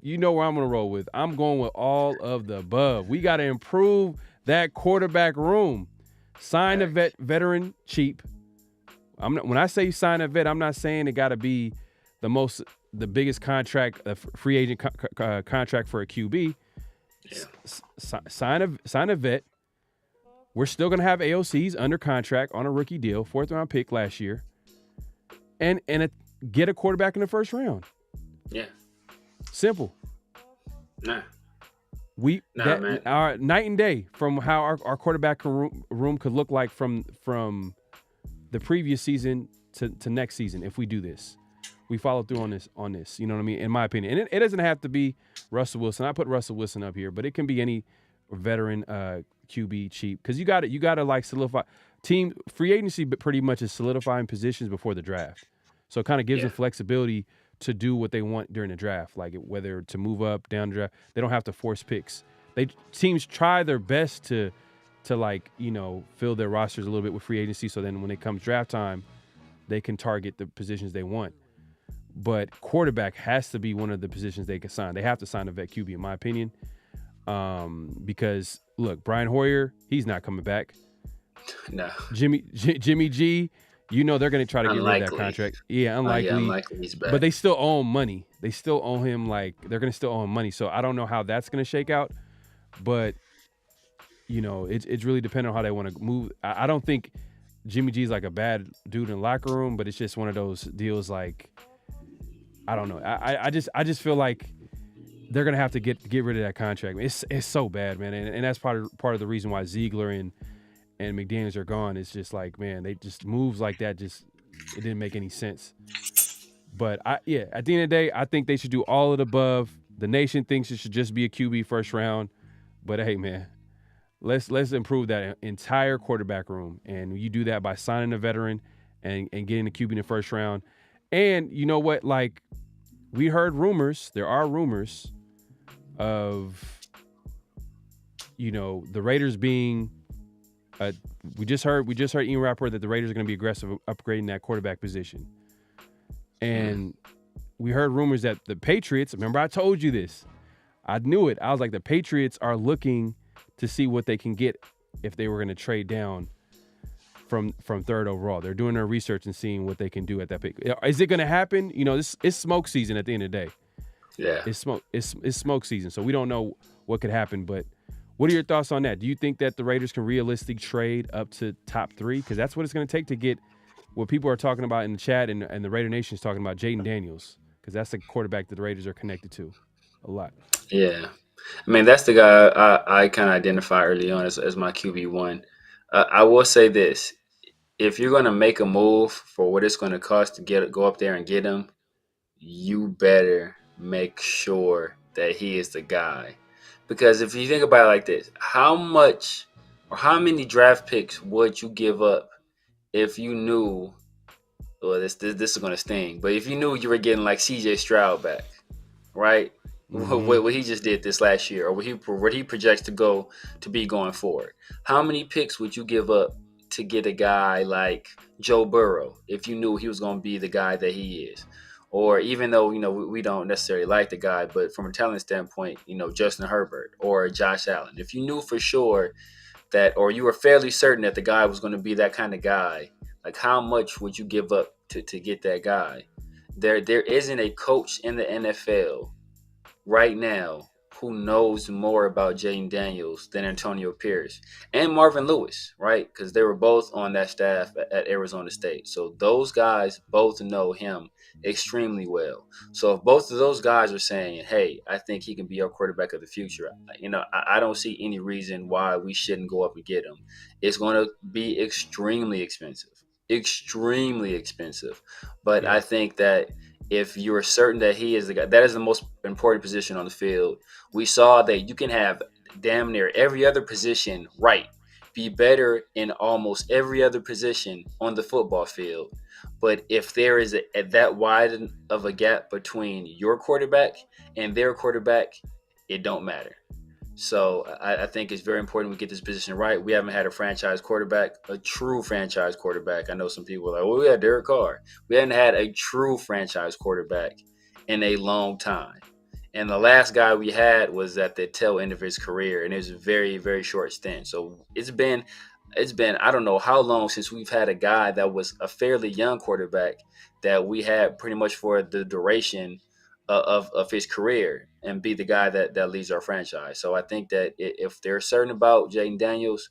You know where I'm going to roll with. I'm going with all of the above. We got to improve that quarterback room. Sign a veteran cheap. When I say sign a vet, I'm not saying it got to be the biggest contract, free agent contract for a QB. Yeah. Sign a vet. We're still going to have AOCs under contract on a rookie deal, 4th round pick last year, and get a quarterback in the first round. Yeah. Simple. Man. Our night and day from how our quarterback room could look like from the previous season to next season if we do this. We follow through on this. You know what I mean? In my opinion. And it doesn't have to be Russell Wilson. I put Russell Wilson up here, but it can be any veteran QB cheap, because you got to like solidify team free agency, but pretty much is solidifying positions before the draft. So it kind of gives them flexibility to do what they want during the draft, like whether to move up, down the draft. They don't have to force picks. Teams try their best to like, fill their rosters a little bit with free agency, so then when it comes draft time, they can target the positions they want. But quarterback has to be one of the positions they can sign. They have to sign a vet QB, in my opinion, because look, Brian Hoyer, he's not coming back. No. Jimmy G, they're going to try to get rid of that contract. Yeah, unlikely. Unlikely he's back. But they still owe him money. They still owe him, they're going to still owe him money. So I don't know how that's going to shake out. But, it's really dependent on how they want to move. I don't think Jimmy G's like a bad dude in the locker room, but it's just one of those deals like, I don't know. I just feel like they're going to have to get rid of that contract. It's so bad, man. And that's part of the reason why Ziegler and McDaniels are gone. It's just like, man, they just moves like that. It didn't make any sense. But at the end of the day, I think they should do all of the above. The nation thinks it should just be a QB first round. But hey, man, let's improve that entire quarterback room. And you do that by signing a veteran and getting a QB in the first round. And you know what? Like, we heard rumors. There are rumors of, the Raiders being. We just heard Ian Rappaport that the Raiders are going to be aggressive upgrading that quarterback position. And we heard rumors that the Patriots, remember I told you this. I knew it. I was like, the Patriots are looking to see what they can get if they were going to trade down from third overall. They're doing their research and seeing what they can do at that pick. Is it going to happen? It's smoke season at the end of the day. Yeah. It's smoke season. So we don't know what could happen, but what are your thoughts on that? Do you think that the Raiders can realistically trade up to top 3? Because that's what it's going to take to get what people are talking about in the chat and the Raider Nation is talking about, Jaden Daniels, because that's the quarterback that the Raiders are connected to a lot. Yeah. I mean, that's the guy I kind of identify early on as my QB1. I will say this. If you're going to make a move for what it's going to cost to go up there and get him, you better make sure that he is the guy. Because if you think about it like this, how much or how many draft picks would you give up if you knew, well, this is going to sting, but if you knew you were getting like CJ Stroud back, right? Mm-hmm. What he just did this last year, or what he projects to be going forward. How many picks would you give up to get a guy like Joe Burrow if you knew he was going to be the guy that he is? Or even though, we don't necessarily like the guy, but from a talent standpoint, Justin Herbert or Josh Allen, if you knew for sure that, or you were fairly certain that the guy was going to be that kind of guy, like how much would you give up to get that guy? There isn't a coach in the NFL right now who knows more about Jaden Daniels than Antonio Pierce and Marvin Lewis, right? Because they were both on that staff at Arizona State. So those guys both know him extremely well. So if both of those guys are saying, hey, I think he can be our quarterback of the future, I don't see any reason why we shouldn't go up and get him. It's going to be extremely expensive. But I think that if you're certain that he is the guy, that is the most important position on the field. We saw that you can have damn near every other position right, be better in almost every other position on the football field. But if there is that wide of a gap between your quarterback and their quarterback, it don't matter. So I think it's very important we get this position right. We haven't had a franchise quarterback, a true franchise quarterback. I know some people are like, well, we had Derek Carr. We hadn't had a true franchise quarterback in a long time. And the last guy we had was at the tail end of his career, and it was a very, very short stint. So it's been I don't know how long since we've had a guy that was a fairly young quarterback that we had pretty much for the duration of his career and be the guy that leads our franchise. So I think that if they're certain about Jaden Daniels,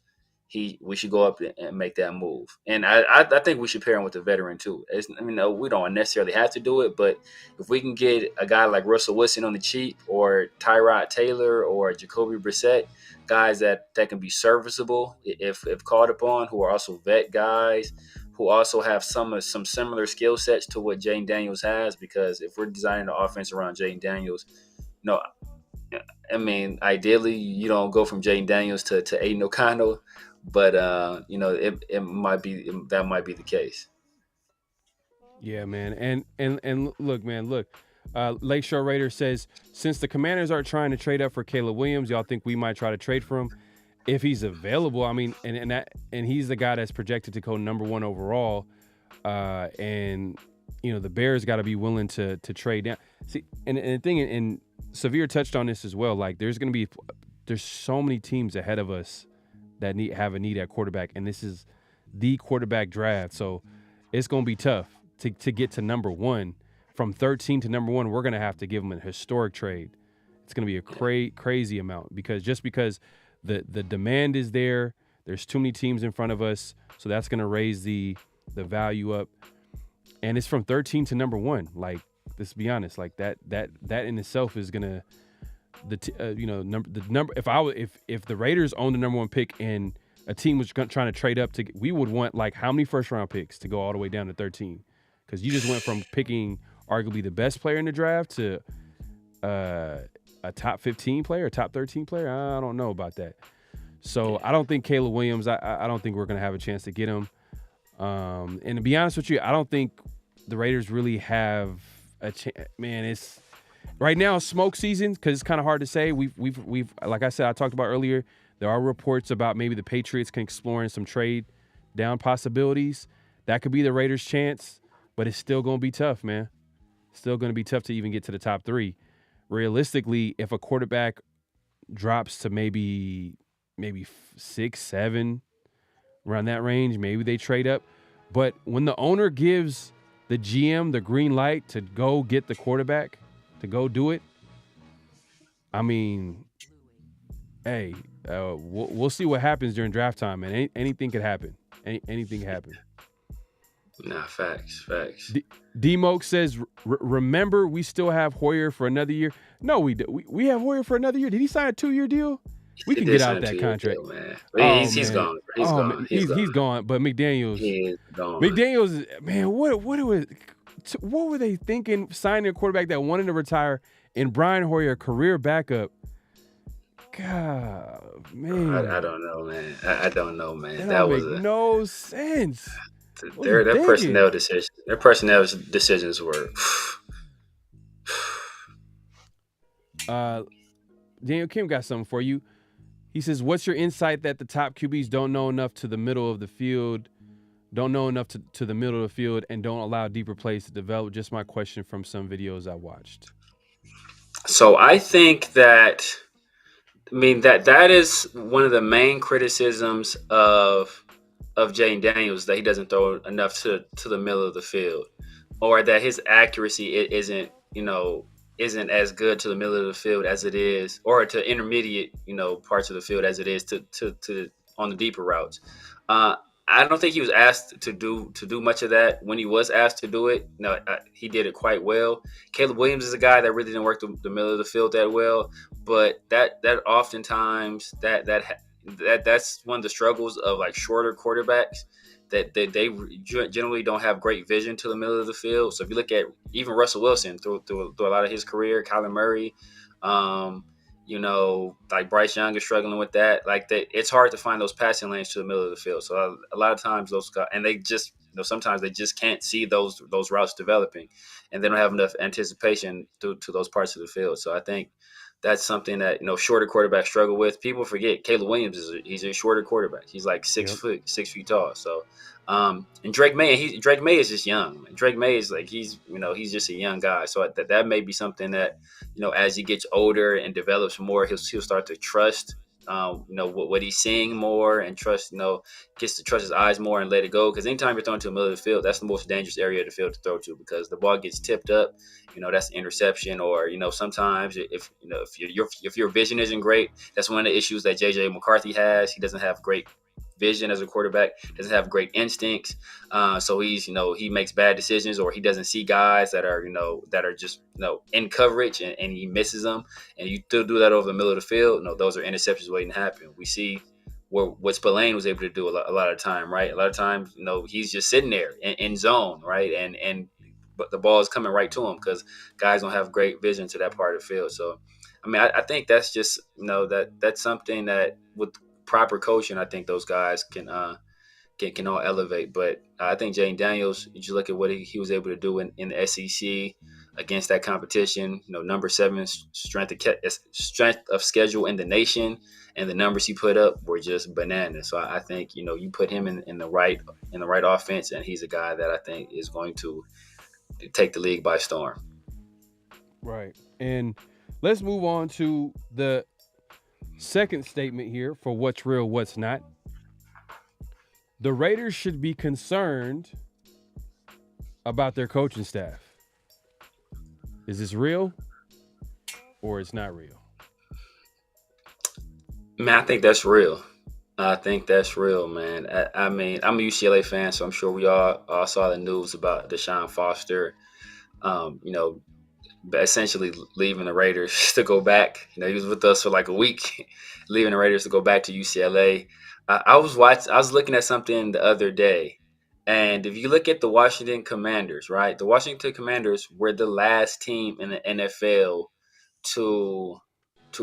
we should go up and make that move. And I think we should pair him with a veteran too. We don't necessarily have to do it, but if we can get a guy like Russell Wilson on the cheap, or Tyrod Taylor or Jacoby Brissett, guys that can be serviceable if called upon, who are also vet guys, who also have some similar skill sets to what Jaden Daniels has, because if we're designing the offense around Jaden Daniels, ideally you don't go from Jaden Daniels to Aiden O'Connell, but it might be the case. Yeah, man. And look, man, look. Lakeshore Raider says, since the Commanders aren't trying to trade up for Caleb Williams, y'all think we might try to trade for him if he's available? I mean, and he's the guy that's projected to go number 1 overall. And you know, the Bears got to be willing to trade down. See, and the thing, and Severe touched on this as well. Like, there's so many teams ahead of us that have a need at quarterback, and this is the quarterback draft. So it's gonna be tough to get to number 1. From 13 to number 1, we're gonna have to give them a historic trade. It's gonna be a crazy amount because the demand is there. There's too many teams in front of us, so that's gonna raise the value up. And it's from 13 to number 1. Like, let's be honest, like that in itself is gonna if the Raiders owned the number 1 pick and a team was trying to trade up we would want like how many first round picks to go all the way down to 13? Because you just went from picking arguably the best player in the draft to a top 15 player, a top 13 player. I don't know about that. So I don't think Caleb Williams, I don't think we're going to have a chance to get him. And to be honest with you, I don't think the Raiders really have a chance. Man, it's right now smoke season because it's kind of hard to say. We've like I said, I talked about earlier, there are reports about maybe the Patriots can exploring some trade down possibilities. That could be the Raiders' chance, but it's still going to be tough, man. Still going to be tough to even get to the top 3. Realistically, if a quarterback drops to maybe 6, 7, around that range, maybe they trade up. But when the owner gives the GM the green light to go get the quarterback, to go do it, I mean, hey, we'll see what happens during draft time, man. Anything could happen. Anything can happen. Nah, facts. D-Moke says, remember, we still have Hoyer for another year. No, we have Hoyer for another year. Did he sign a 2-year deal? We can get out that contract. Deal, man. He's gone. He's gone. But McDaniels, he is gone. McDaniels, man, what were they thinking signing a quarterback that wanted to retire and Brian Hoyer, career backup? God, man. I don't know, man. I don't know, man. That was no sense. Their personnel decisions were. Daniel Kim got something for you. He says, what's your insight that the top QBs don't know enough to the middle of the field, and don't allow deeper plays to develop? Just my question from some videos I watched. So I think that is one of the main criticisms of Jayden Daniels, that he doesn't throw enough to the middle of the field, or that his accuracy isn't as good to the middle of the field as it is, or to intermediate, parts of the field as it is to on the deeper routes. I don't think he was asked to do much of that. When he was asked to do it, he did it quite well. Caleb Williams is a guy that really didn't work the middle of the field that well, but that oftentimes that's one of the struggles of like shorter quarterbacks, that they generally don't have great vision to the middle of the field. So if you look at even Russell Wilson through a lot of his career, Kyler Murray, like Bryce Young is struggling with that. Like it's hard to find those passing lanes to the middle of the field. So a lot of times those guys, and they just, sometimes they just can't see those routes developing, and they don't have enough anticipation to those parts of the field. So I think that's something that, shorter quarterbacks struggle with. People forget Caleb Williams he's a shorter quarterback. He's like 6 feet tall. So, and Drake May is just young. Drake May is like, he's just a young guy. So that may be something that, as he gets older and develops more, he'll start to trust, what he's seeing more, and trust, gets to trust his eyes more and let it go. Because anytime you're throwing to the middle of the field, that's the most dangerous area of the field to throw to, because the ball gets tipped up, that's an interception. Or, sometimes if your vision isn't great, that's one of the issues that JJ McCarthy has. He doesn't have great vision as a quarterback, doesn't have great instincts. So he's, he makes bad decisions, or he doesn't see guys that are, just, in coverage, and he misses them. And you still do that over the middle of the field. Those are interceptions waiting to happen. We see what Spillane was able to do a lot of time, right? A lot of times, he's just sitting there in zone, right? But the ball is coming right to him because guys don't have great vision to that part of the field. So, I think that's just, that's something that with proper coaching, I think those guys can can all elevate. But I think Jaden Daniels, you look at what he was able to do in the SEC against that competition. Number 7 strength of schedule in the nation, and the numbers he put up were just bananas. So I think you put him in the right offense, and he's a guy that I think is going to take the league by storm. Right. And let's move on to the second statement here for what's real, what's not. The Raiders should be concerned about their coaching staff. Is this real or it's not real? Man, I think that's real. Man. I mean, I'm a UCLA fan, so I'm sure we all saw the news about Deshaun Foster, essentially leaving the Raiders to go back. He was with us for like a week, leaving the Raiders to go back to UCLA. I was looking at something the other day, and if you look at the Washington Commanders, right? The Washington Commanders were the last team in the NFL to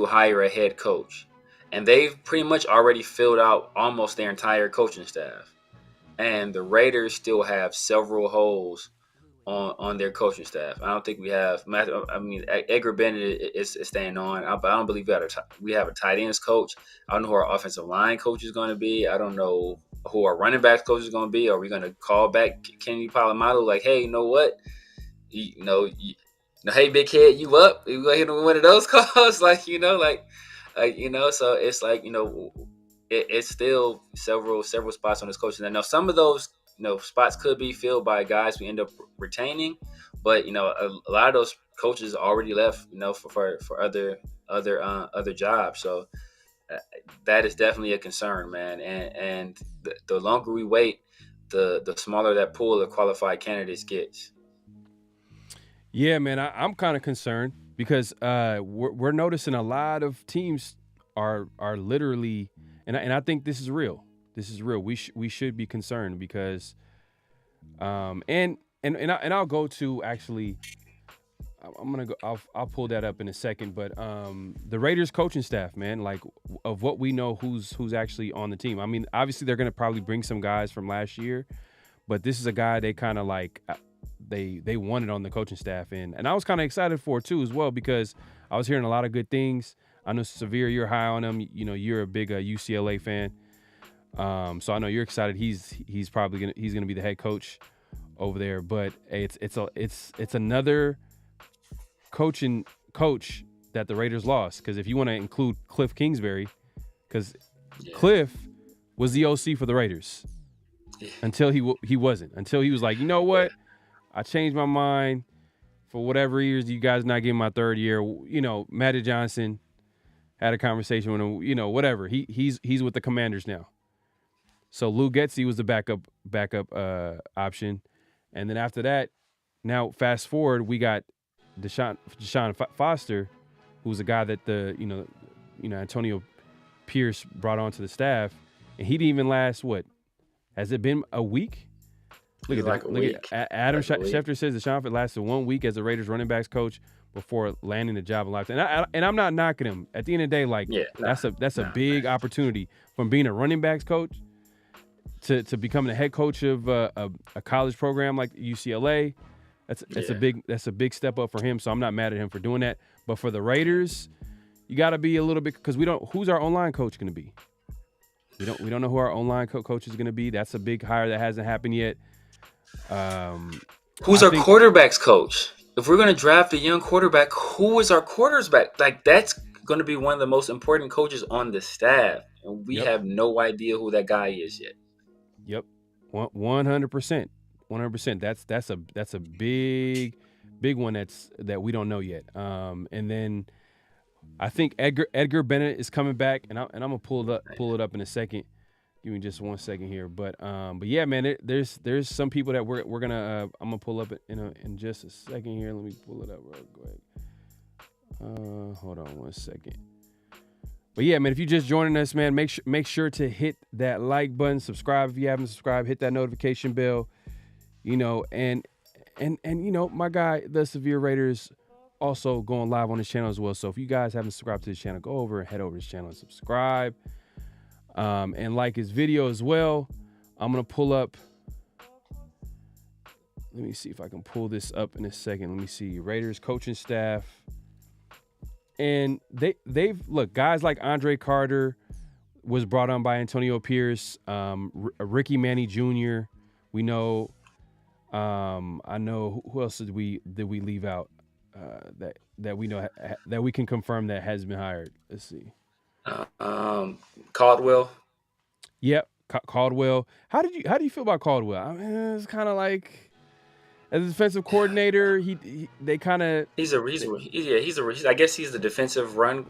hire a head coach, and they've pretty much already filled out almost their entire coaching staff. And the Raiders still have several holes on their coaching staff. I don't think we have. I mean, Edgar Bennett is staying on, but I don't believe we have a tight ends coach. I don't know who our offensive line coach is going to be. I don't know who our running backs coach is going to be. Are we going to call back Kenny Palomado? Like, hey, you know what? Hey, big head, you up? You go ahead and one of those calls, so it's like it's still several spots on this coaching. I know some of those spots could be filled by guys we end up retaining, but a lot of those coaches already left for other jobs. So that is definitely a concern, man. And the longer we wait, the smaller that pool of qualified candidates gets. Yeah, man, I'm kind of concerned because we're noticing a lot of teams are literally, and I think this is real. This is real. We should be concerned because, and I'll go to actually. I'm gonna go. I'll pull that up in a second. But the Raiders coaching staff, man, like of what we know, who's actually on the team. I mean, obviously they're gonna probably bring some guys from last year, but this is a guy they kind of like. They wanted on the coaching staff, and I was kind of excited for it too as well because I was hearing a lot of good things. I know Severe, you're high on him. You're a big UCLA fan, so I know you're excited. He's probably gonna be the head coach over there. But it's another coach that the Raiders lost, because if you want to include Cliff Kingsbury, because Cliff was the OC for the Raiders until he wasn't, until he was like, you know what, I changed my mind for whatever years you guys not getting my third year. Matty Johnson had a conversation with him, whatever. He's with the Commanders now. So Lou Getsy was the backup option, and then after that, now fast forward, we got Deshaun Foster, who's a guy that Antonio Pierce brought onto the staff, and he didn't even last. What has it been, a week? Look at that. Look at Adam Schefter says Deshaun lasted 1 week as the Raiders running backs coach before landing the job in life. And I'm not knocking him. At the end of the day, that's a big opportunity from being a running backs coach to becoming the head coach of a college program like UCLA. That's a big step up for him. So I'm not mad at him for doing that. But for the Raiders, you got to be a little bit, because who's our online coach going to be? We don't know who our online coach is going to be. That's a big hire that hasn't happened yet. Who's our quarterbacks coach? If we're going to draft a young quarterback, who is our quarterback? Like, that's going to be one of the most important coaches on the staff, and we have no idea who that guy is yet. Yep, 100%. 100%. That's a big one that we don't know yet. And then I think Edgar Bennett is coming back, and I'm gonna pull it up in a second. Give me just 1 second here, but yeah, man, there's some people that we're gonna I'm gonna pull up in just a second here. Let me pull it up real quick. Hold on 1 second. But yeah, man, if you're just joining us, man, make sure to hit that like button, subscribe if you haven't subscribed, hit that notification bell, and my guy, the Severe Raiders, also going live on his channel as well. So if you guys haven't subscribed to his channel, go over and head over to his channel and subscribe, and like his video as well. I'm gonna pull up. Let me see if I can pull this up in a second. Let me see. Raiders coaching staff. And they've look, guys like Andre Carter was brought on by Antonio Pierce, Ricky Manny Jr. We know, I know who else did we leave out that we know that we can confirm that has been hired. Let's see. Caldwell. Yep, Caldwell. How do you feel about Caldwell? I mean, it's kind of like. As a defensive coordinator, they kind of he's a I guess he's the defensive run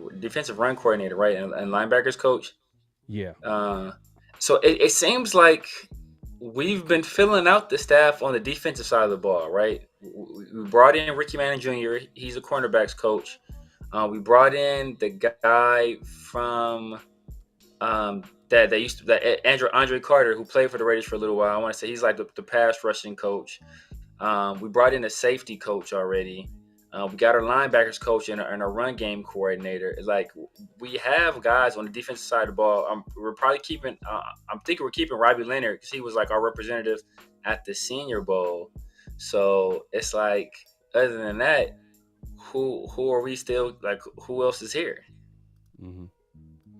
coordinator, right, and linebackers coach. Yeah. So it seems like we've been filling out the staff on the defensive side of the ball, right? We brought in Ricky Manning Jr. He's a cornerbacks coach. We brought in the guy from Andre Carter, who played for the Raiders for a little while. I want to say he's like the pass rushing coach. We brought in a safety coach already. We got our linebackers coach and our run game coordinator. It's like we have guys on the defensive side of the ball. We're probably keeping. I'm thinking we're keeping Robbie Leonard because he was like our representative at the Senior Bowl. So it's like, other than that, who are we still like? Who else is here? Mm-hmm.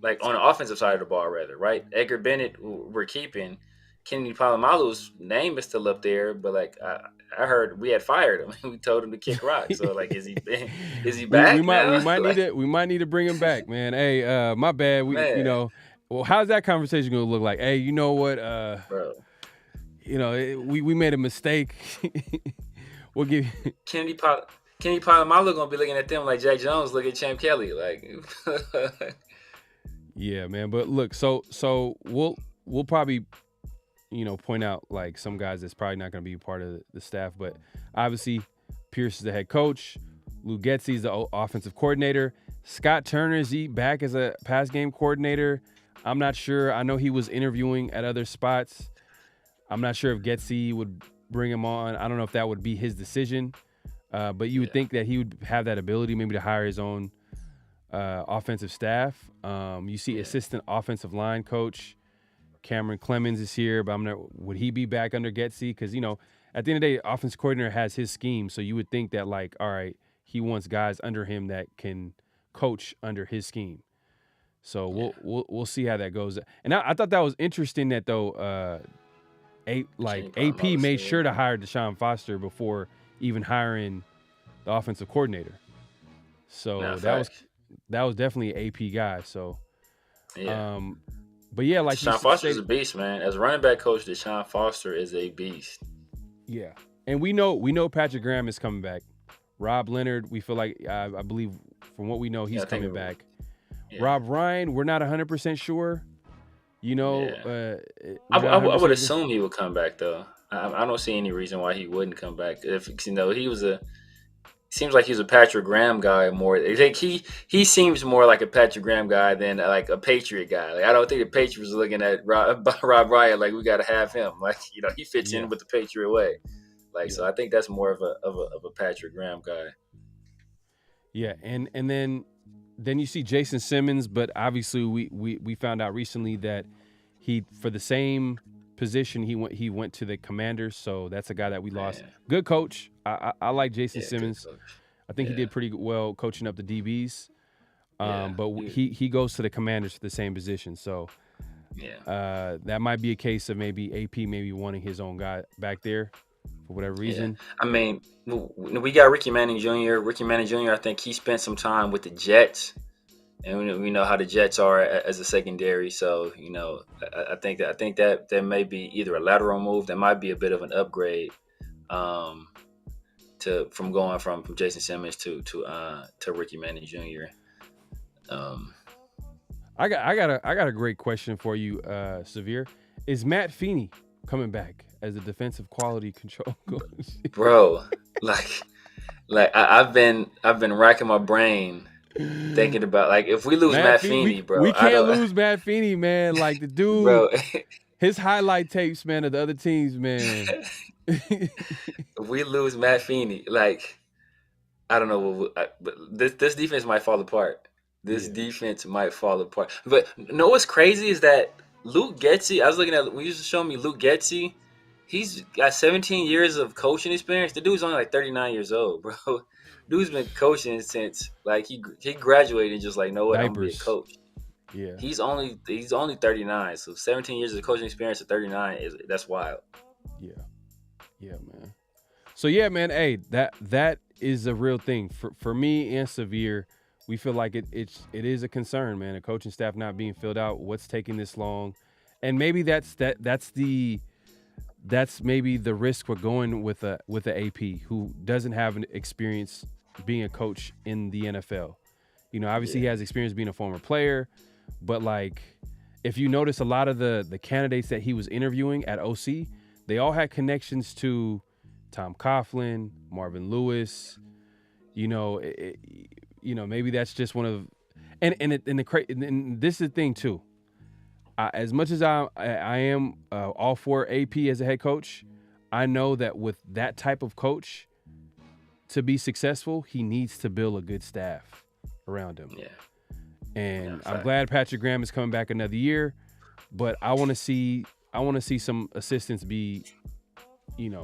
Like on the offensive side of the ball, rather, right? Edgar Bennett, we're keeping. Kennedy Palomalu's name is still up there, but like I heard we had fired him. We told him to kick rock. So like, is he back? We might need to bring him back, man. Hey, my bad. Well, how's that conversation gonna look like? Hey, you know what, bro? We made a mistake. We'll give you Kennedy Palomalu gonna be looking at them like Jack Jones look at Champ Kelly, like. Yeah, man. But look, so we'll probably. Point out like some guys that's probably not going to be part of the staff, but obviously Pierce is the head coach. Lou Getsy's the offensive coordinator. Scott Turner is back as a pass game coordinator. I'm not sure. I know he was interviewing at other spots. I'm not sure if Getsy would bring him on. I don't know if that would be his decision, but you would think that he would have that ability maybe to hire his own offensive staff. You see assistant offensive line coach Cameron Clemens is here, but would he be back under Getsy? Because, at the end of the day, the offense coordinator has his scheme. So you would think that, like, all right, he wants guys under him that can coach under his scheme. So we'll see how that goes. And I thought that was interesting that, though, AP made sure to hire Deshaun Foster before even hiring the offensive coordinator. So that was definitely an AP guy. So, yeah. But yeah, like Deshaun Foster's a beast, man. As a running back coach, Deshaun Foster is a beast. Yeah, and we know Patrick Graham is coming back. Rob Leonard, we feel like I believe from what we know he's coming back. Yeah. Rob Ryan, we're not 100% sure. I would assume he would come back though. I don't see any reason why he wouldn't come back. If he was seems like he's a Patrick Graham guy more. Like he seems more like a Patrick Graham guy than like a Patriot guy. Like I don't think the Patriots are looking at Rob Ryan like we got to have him. Like he fits in with the Patriot way. Like so, I think that's more of a Patrick Graham guy. Yeah, and then you see Jason Simmons, but obviously we found out recently that he for the same position he went to the Commanders, so that's a guy that we lost. Good coach. I like Jason Simmons. I think he did pretty well coaching up the DBs. But he goes to the Commanders for the same position. So that might be a case of maybe AP maybe wanting his own guy back there for whatever reason. I mean, we got Ricky Manning Jr. Ricky Manning Jr., I think he spent some time with the Jets. And we know how the Jets are as a secondary, so I think that may be either a lateral move, that might be a bit of an upgrade, from going from Jason Simmons to Ricky Manning Jr. I got a great question for you, Severe. Is Matt Feeney coming back as a defensive quality control coach? Bro, like I've been racking my brain. Thinking about like if we lose Matt Feeney, bro, we can't lose Matt Feeney, man. Like the dude, bro, his highlight tapes, man, of the other teams, man. If we lose Matt Feeney, like I don't know, but this defense might fall apart. Defense might fall apart. But what's crazy is that Luke Getsy, I was looking at when you used to show me Luke Getsy. He's got 17 years of coaching experience. The dude's only like 39 years old, bro. Dude's been coaching since like he graduated and just like, know what, I'm gonna be a Diapers. coach. Yeah. He's only 39, so 17 years of coaching experience at 39 that's wild. Yeah. Yeah, man. So yeah, man, hey, that is a real thing. For me and Severe, we feel like it is a concern, man. A coaching staff not being filled out. What's taking this long? And maybe that's maybe the risk we're going with a AP who doesn't have an experience being a coach in the NFL. You know, obviously he has experience being a former player, but like if you notice a lot of the candidates that he was interviewing at OC, they all had connections to Tom Coughlin, Marvin Lewis. You know, maybe that's just one of, and this is the thing too. As much as I am all for AP as a head coach, I know that with that type of coach, to be successful, he needs to build a good staff around him. Yeah. And I'm glad Patrick Graham is coming back another year, but I want to see some assistants be,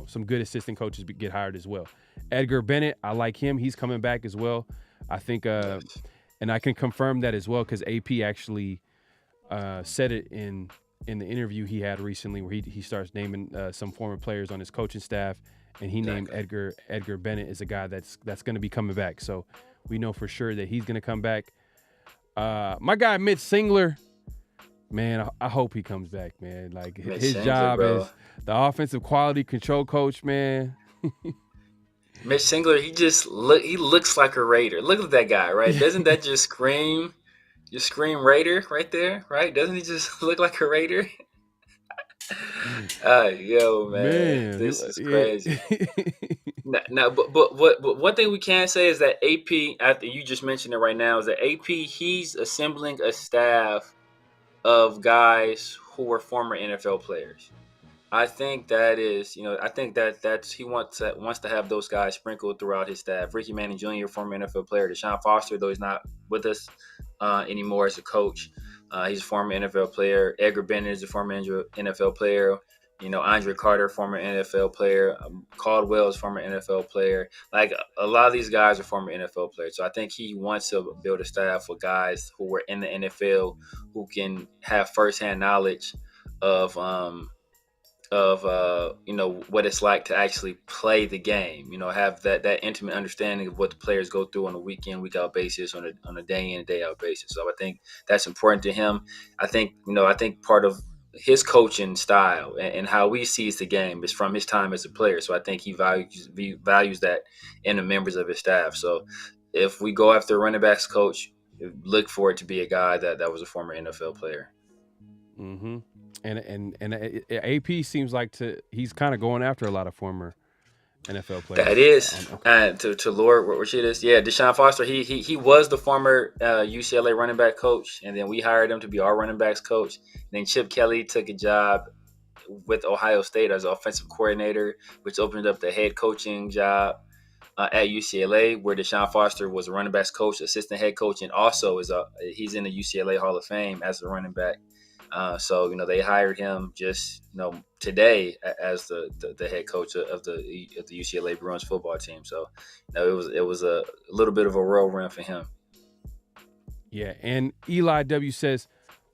some good assistant coaches get hired as well. Edgar Bennett, I like him. He's coming back as well. I think, and I can confirm that as well because AP actually said it in the interview he had recently where he starts naming some former players on his coaching staff, and he named Edgar Bennett as a guy that's going to be coming back. So we know for sure that he's going to come back. My guy Mitch Singler, man, I hope he comes back, man. Like his job is the offensive quality control coach, man. Mitch Singler, he looks like a Raider. Look at that guy, right? Doesn't that just scream Raider right there, right? Doesn't he just look like a Raider? Yo, man, this is crazy. No, but one thing we can say is that AP, after you just mentioned it right now, is that AP, he's assembling a staff of guys who were former NFL players. I think that is, that's he wants to have those guys sprinkled throughout his staff. Ricky Manning Jr., former NFL player. Deshaun Foster, though he's not with us anymore as a coach, he's a former NFL player. Edgar Bennett is a former NFL player. Andre Carter, former NFL player. Caldwell is former NFL player. Like a lot of these guys are former NFL players. So I think he wants to build a staff with guys who were in the NFL who can have firsthand knowledge of what it's like to actually play the game, have that intimate understanding of what the players go through on a week in, week out basis, on a day in and day out basis. So I think that's important to him. I think part of his coaching style and how he sees the game is from his time as a player. So I think he values that in the members of his staff. So if we go after a running backs coach, look for it to be a guy that was a former NFL player. Mm-hmm. And AP seems like he's kind of going after a lot of former NFL players. That is to Lord what shit is. Yeah, Deshaun Foster. He was the former UCLA running back coach, and then we hired him to be our running backs coach. And then Chip Kelly took a job with Ohio State as an offensive coordinator, which opened up the head coaching job at UCLA, where Deshaun Foster was a running backs coach, assistant head coach, and also he's in the UCLA Hall of Fame as a running back. So they hired him just today as the head coach of the UCLA Bruins football team. So it was a little bit of a whirlwind for him. Yeah, and Eli W says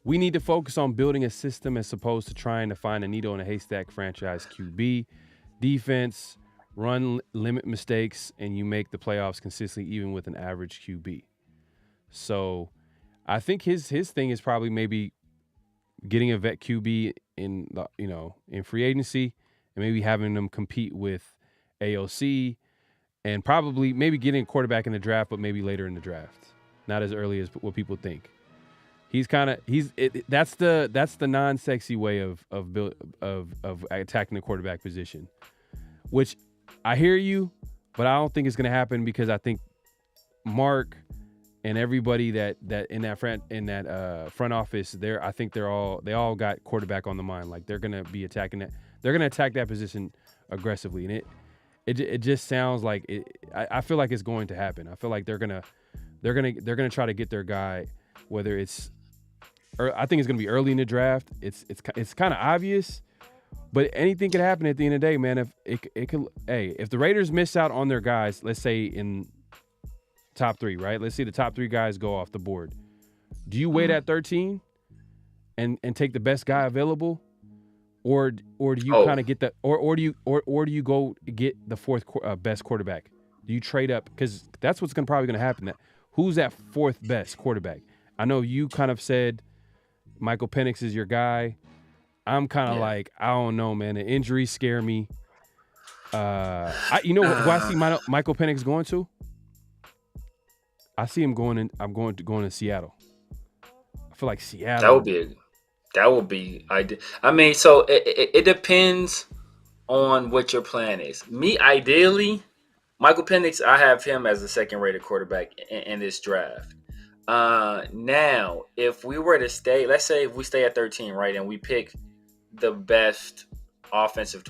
we need to focus on building a system as opposed to trying to find a needle in a haystack franchise QB. Defense, run, limit mistakes, and you make the playoffs consistently even with an average QB. So I think his thing is probably maybe getting a vet QB in free agency and maybe having them compete with AOC and probably maybe getting a quarterback in the draft, but maybe later in the draft, not as early as what people think. That's the non-sexy way of attacking the quarterback position, which I hear you, but I don't think it's going to happen because I think Mark and everybody that in that front office there, I think they all got quarterback on the mind. Like they're gonna be attacking that. They're gonna attack that position aggressively, and it just sounds like it. I feel like it's going to happen. I feel like they're gonna try to get their guy, whether it's I think it's going to be early in the draft. It's kind of obvious, but anything could happen at the end of the day, man. If if the Raiders miss out on their guys, let's say in top 3, right? Let's say the top 3 guys go off the board. Do you wait at 13 and take the best guy available, or do you kind of get the or do you go get the 4th best quarterback? Do you trade up? Because that's what's probably going to happen. Who's that 4th best quarterback? I know you kind of said Michael Penix is your guy. I'm kind of like, I don't know, man. The injuries scare me. Who I see Michael Penix going to? I see him going in. I'm going to Seattle. I feel like Seattle. That would be. I mean, so it depends on what your plan is. Me, ideally, Michael Penix, I have him as the 2nd-rated quarterback in this draft. Now, if we were to stay, let's say if we stay at 13, right, and we pick the best offensive,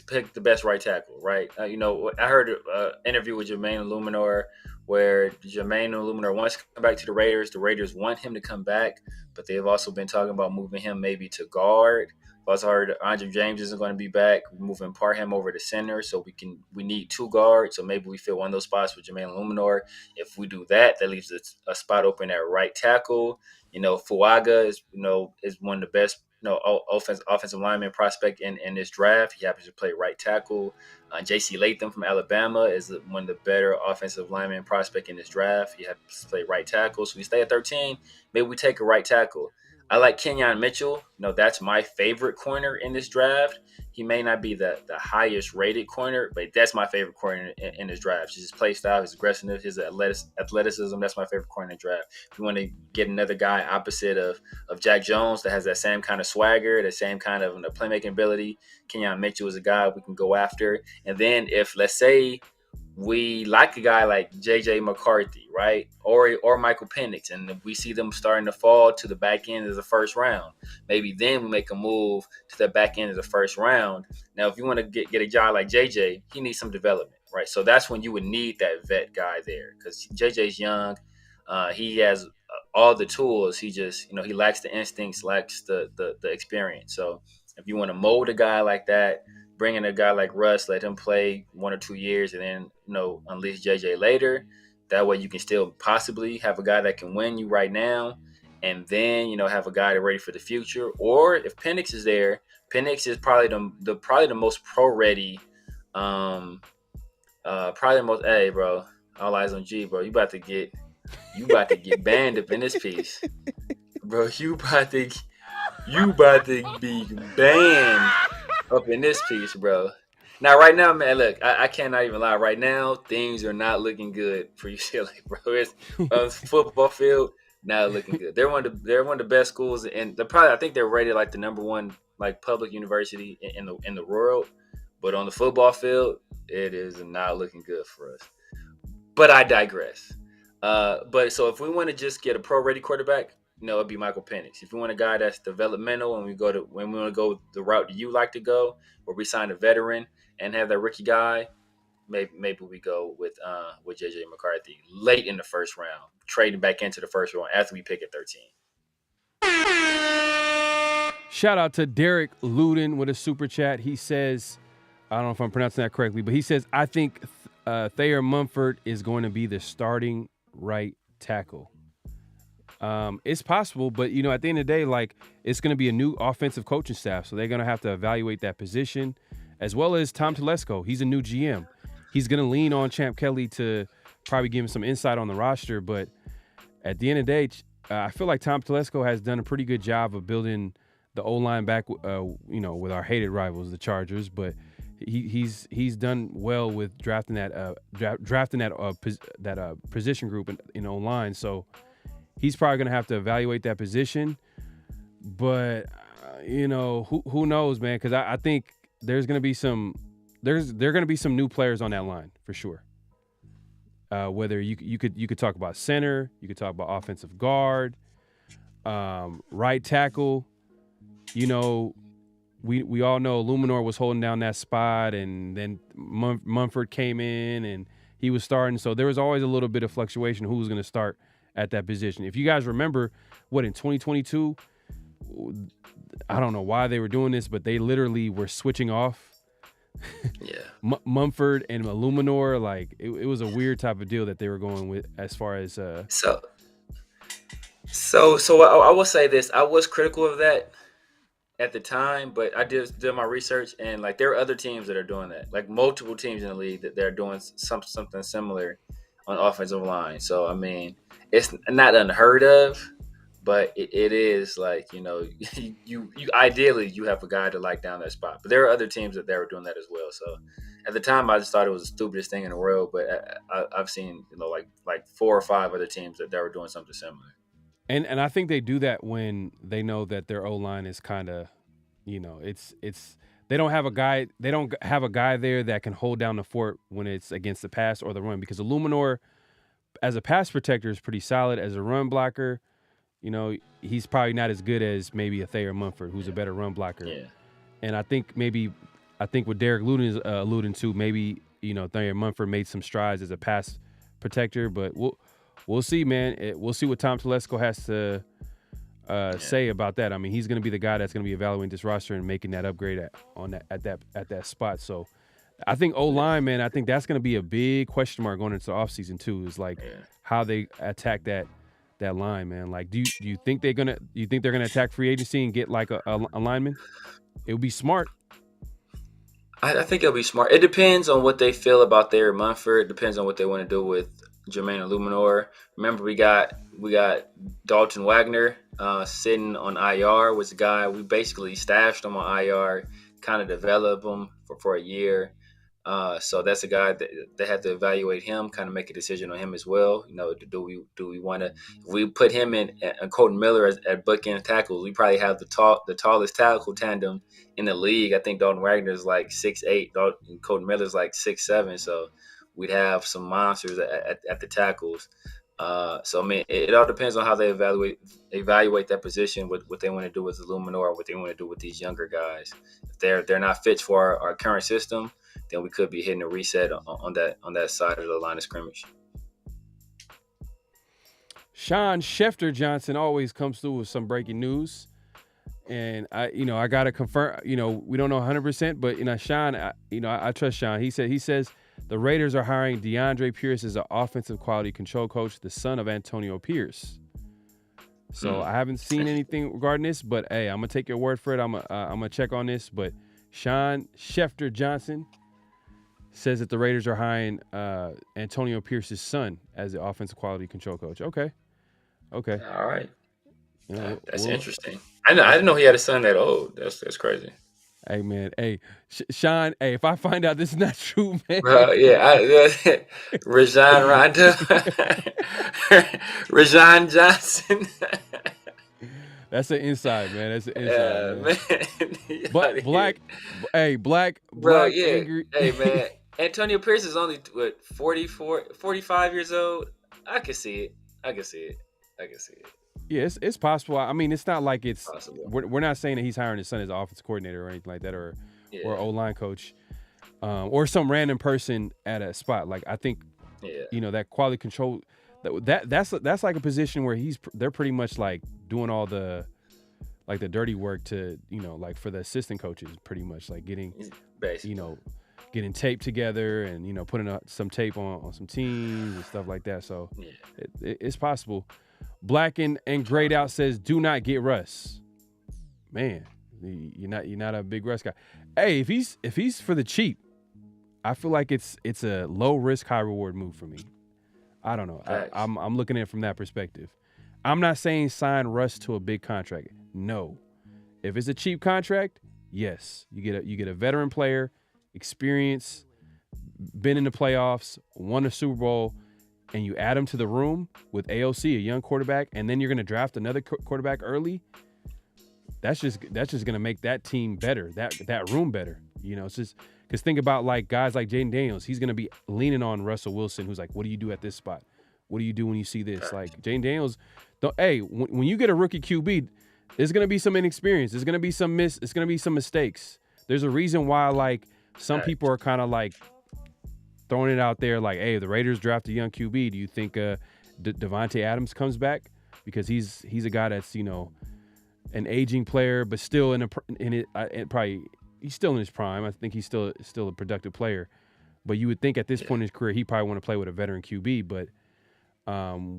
pick the best right tackle, right? I heard an interview with Jermaine Illuminor where Jermaine Illuminor wants to come back to the Raiders. The Raiders want him to come back, but they've also been talking about moving him maybe to guard. I've also heard Andre James isn't going to be back, moving Parham over to center, so we need 2 guards, so maybe we fill one of those spots with Jermaine Illuminor. If we do that, that leaves a spot open at right tackle. Fuaga is one of the best offensive lineman prospect in this draft. He happens to play right tackle. J.C. Latham from Alabama is one of the better offensive lineman prospect in this draft. He happens to play right tackle. So we stay at 13. Maybe we take a right tackle. I like Kenyon Mitchell. That's my favorite corner in this draft. He may not be the highest rated corner, but that's my favorite corner in this draft. His play style, his aggressiveness, his athleticism. That's my favorite corner in the draft. If you want to get another guy opposite of Jack Jones that has that same kind of swagger, the same kind of playmaking ability, Kenyon Mitchell is a guy we can go after. And then if, let's say, we like a guy like J.J. McCarthy, right, or Michael Penix, and we see them starting to fall to the back end of the first round, maybe then we make a move to the back end of the first round. Now, if you want to get a guy like J.J., he needs some development, right? So that's when you would need that vet guy there because J.J.'s young. He has all the tools. He just, he lacks the instincts, lacks the experience. So if you want to mold a guy like that, bring in a guy like Russ, let him play 1 or 2 years, and then unleash JJ later. That way, you can still possibly have a guy that can win you right now, and then have a guy that's ready for the future. Or if Penix is there, Penix is probably the most pro ready. Probably the most. Hey, bro, all eyes on G, bro. You about to get banned up in this piece, bro. You about to be banned up in this piece, bro. Now, right now, man, look, I cannot even lie. Right now, things are not looking good for UCLA, bro. It's on the football field, not looking good. They're one of the best schools, and I think they're rated like the number 1 public university in the world. But on the football field, it is not looking good for us. But I digress. But so if we want to just get a pro-ready quarterback, it'd be Michael Penix. If you want a guy that's developmental and we want to go the route that you like to go, where we sign a veteran and have that rookie guy, maybe we go with J.J. McCarthy late in the first round, trading back into the first round after we pick at 13. Shout out to Derek Luden with a super chat. He says, I don't know if I'm pronouncing that correctly, but he says, I think Thayer Munford is going to be the starting right tackle. It's possible, but at the end of the day, it's going to be a new offensive coaching staff, so they're going to have to evaluate that position, as well as Tom Telesco. He's a new GM. He's going to lean on Champ Kelly to probably give him some insight on the roster, but at the end of the day, I feel like Tom Telesco has done a pretty good job of building the O-line back, with our hated rivals, the Chargers, but he's done well with drafting that position group in O-line, so he's probably going to have to evaluate that position, but who knows, man? Because I think there's going to be some new players on that line for sure. Whether you could talk about center, you could talk about offensive guard, right tackle. We all know Illuminor was holding down that spot, and then Munford came in and he was starting. So there was always a little bit of fluctuation who was going to start at that position. If you guys remember, in 2022, I don't know why they were doing this, but they literally were switching off. Yeah, Mumford and Illuminor, like it was a weird type of deal that they were going with as far as. So I will say this: I was critical of that at the time, but I did my research, and like there are other teams that are doing that, like multiple teams in the league that they're doing something similar on offensive line. So I mean, it's not unheard of, but it is like, you know, you ideally you have a guy to like down that spot, but there are other teams that they were doing that as well. So at the time, I just thought it was the stupidest thing in the world, but I've seen, you know, like 4 or 5 other teams that they were doing something similar. And I think they do that when they know that their O-line is kind of, you know, it's they don't have a guy there that can hold down the fort when it's against the pass or the run, because Illuminor as a pass protector is pretty solid. As a run blocker, you know, he's probably not as good as maybe a Thayer Mumford, who's a better run blocker. Yeah. And I think what Derek Luden is alluding to, maybe, you know, Thayer Mumford made some strides as a pass protector, but we'll see, man. We'll see what Tom Telesco has to say about that. I mean, he's going to be the guy that's going to be evaluating this roster and making that upgrade at that spot. So I think O-line, man, I think that's going to be a big question mark going into the offseason too, is like how they attack that line, man. Like, do you think they're gonna attack free agency and get like a lineman? It would be smart. I think it'll be smart. It depends on what they feel about their Munford. It depends on what they want to do with Jermaine Illuminor. Remember, we got Dalton Wagner sitting on IR, was a guy we basically stashed him on IR, kind of develop him for a year. So that's a guy that they had to evaluate him, kind of make a decision on him as well. You know, do we want to? If we put him in and Colton Miller at bookend tackles, we probably have the tallest tackle tandem in the league. I think Dalton Wagner is like 6'8", Colton Miller is like 6'7". So we'd have some monsters at the tackles. So I mean, it all depends on how they evaluate that position, what they want to do with Illuminor, or what they want to do with these younger guys. If they're not fits for our current system, then we could be hitting a reset on that side of the line of scrimmage. Sean Schefter Johnson always comes through with some breaking news, and I got to confirm. You know, we don't know 100%, but Sean, I trust Sean. He says the Raiders are hiring DeAndre Pierce as an offensive quality control coach, the son of Antonio Pierce. So I haven't seen anything regarding this, but hey, I'm gonna take your word for it. I'm gonna check on this. But Sean Schefter Johnson says that the Raiders are hiring Antonio Pierce's son as the offensive quality control coach. Okay. All right. That's interesting. I didn't know he had a son that old. That's crazy. Hey, man. Hey, Sean. Hey, if I find out this is not true, man. Rajon Rondo. Rajon Johnson. That's an inside, man. That's an inside, man. But black, bro, yeah. Angry. Hey, man. Antonio Pierce is only 45 years old. I can see it. Yeah, it's possible. I mean, it's not like it's possible. We're not saying that he's hiring his son as an offensive coordinator or anything like that, or O-line coach, or some random person at a spot. Like, I think, that quality control, that's like a position where they're pretty much like doing all the dirty work to, like for the assistant coaches, pretty much like getting tape together and, putting up some tape on some teams and stuff like that. So it's possible. Black and grayed out says, do not get Russ. Man, you're not a big Russ guy. Hey, if he's for the cheap, I feel like it's a low risk, high reward move for me. I don't know. I'm looking at it from that perspective. I'm not saying sign Russ to a big contract. No. If it's a cheap contract, yes. You get a veteran player, experience, been in the playoffs, won a Super Bowl, and you add him to the room with AOC, a young quarterback, and then you're going to draft another quarterback early. That's just going to make that team better, that room better. It's just because think about like guys like Jaden Daniels. He's going to be leaning on Russell Wilson, who's like, what do you do at this spot? What do you do when you see this? Like Jaden Daniels, when you get a rookie QB, there's going to be some inexperience. There's going to be some it's going to be some mistakes. There's a reason why like some people are kind of like throwing it out there like, hey, the Raiders draft a young QB. Do you think Devontae Adams comes back? Because he's a guy that's, an aging player, but still probably he's still in his prime. I think he's still a productive player. But you would think at this point in his career, he probably want to play with a veteran QB. But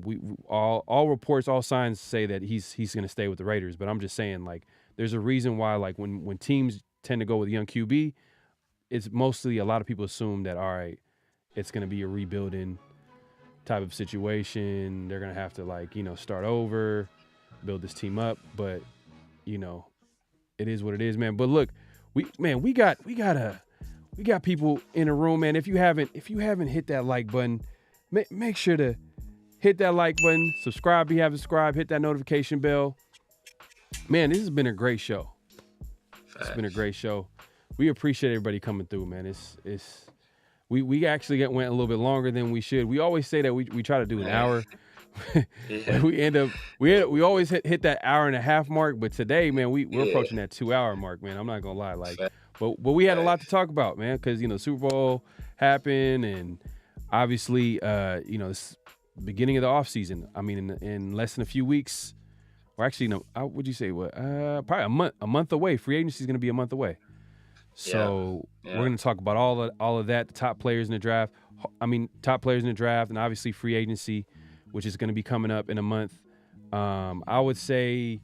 we all reports, all signs say that he's going to stay with the Raiders. But I'm just saying, like, there's a reason why, like, when teams tend to go with a young QB, it's mostly a lot of people assume that, all right, it's going to be a rebuilding type of situation. They're going to have to, like, start over, build this team up. But, it is what it is, man. But look, we got people in the room, man. If you haven't hit that like button, make sure to hit that like button, subscribe if you haven't subscribed, hit that notification bell. Man, this has been a great show. It's been a great show. We appreciate everybody coming through, man. We actually went a little bit longer than we should. We always say that we try to do an hour. we always hit that hour and a half mark, but today, man, we're approaching that 2 hour mark, man. I'm not gonna lie, like, but we had a lot to talk about, man, because Super Bowl happened, and obviously, it's beginning of the off season. I mean, in less than a few weeks, or actually, no, would you say what? Probably a month away. Free agency is gonna be a month away. So we're gonna talk about all of that, the top players in the draft. Top players in the draft, and obviously free agency, which is going to be coming up in a month. I would say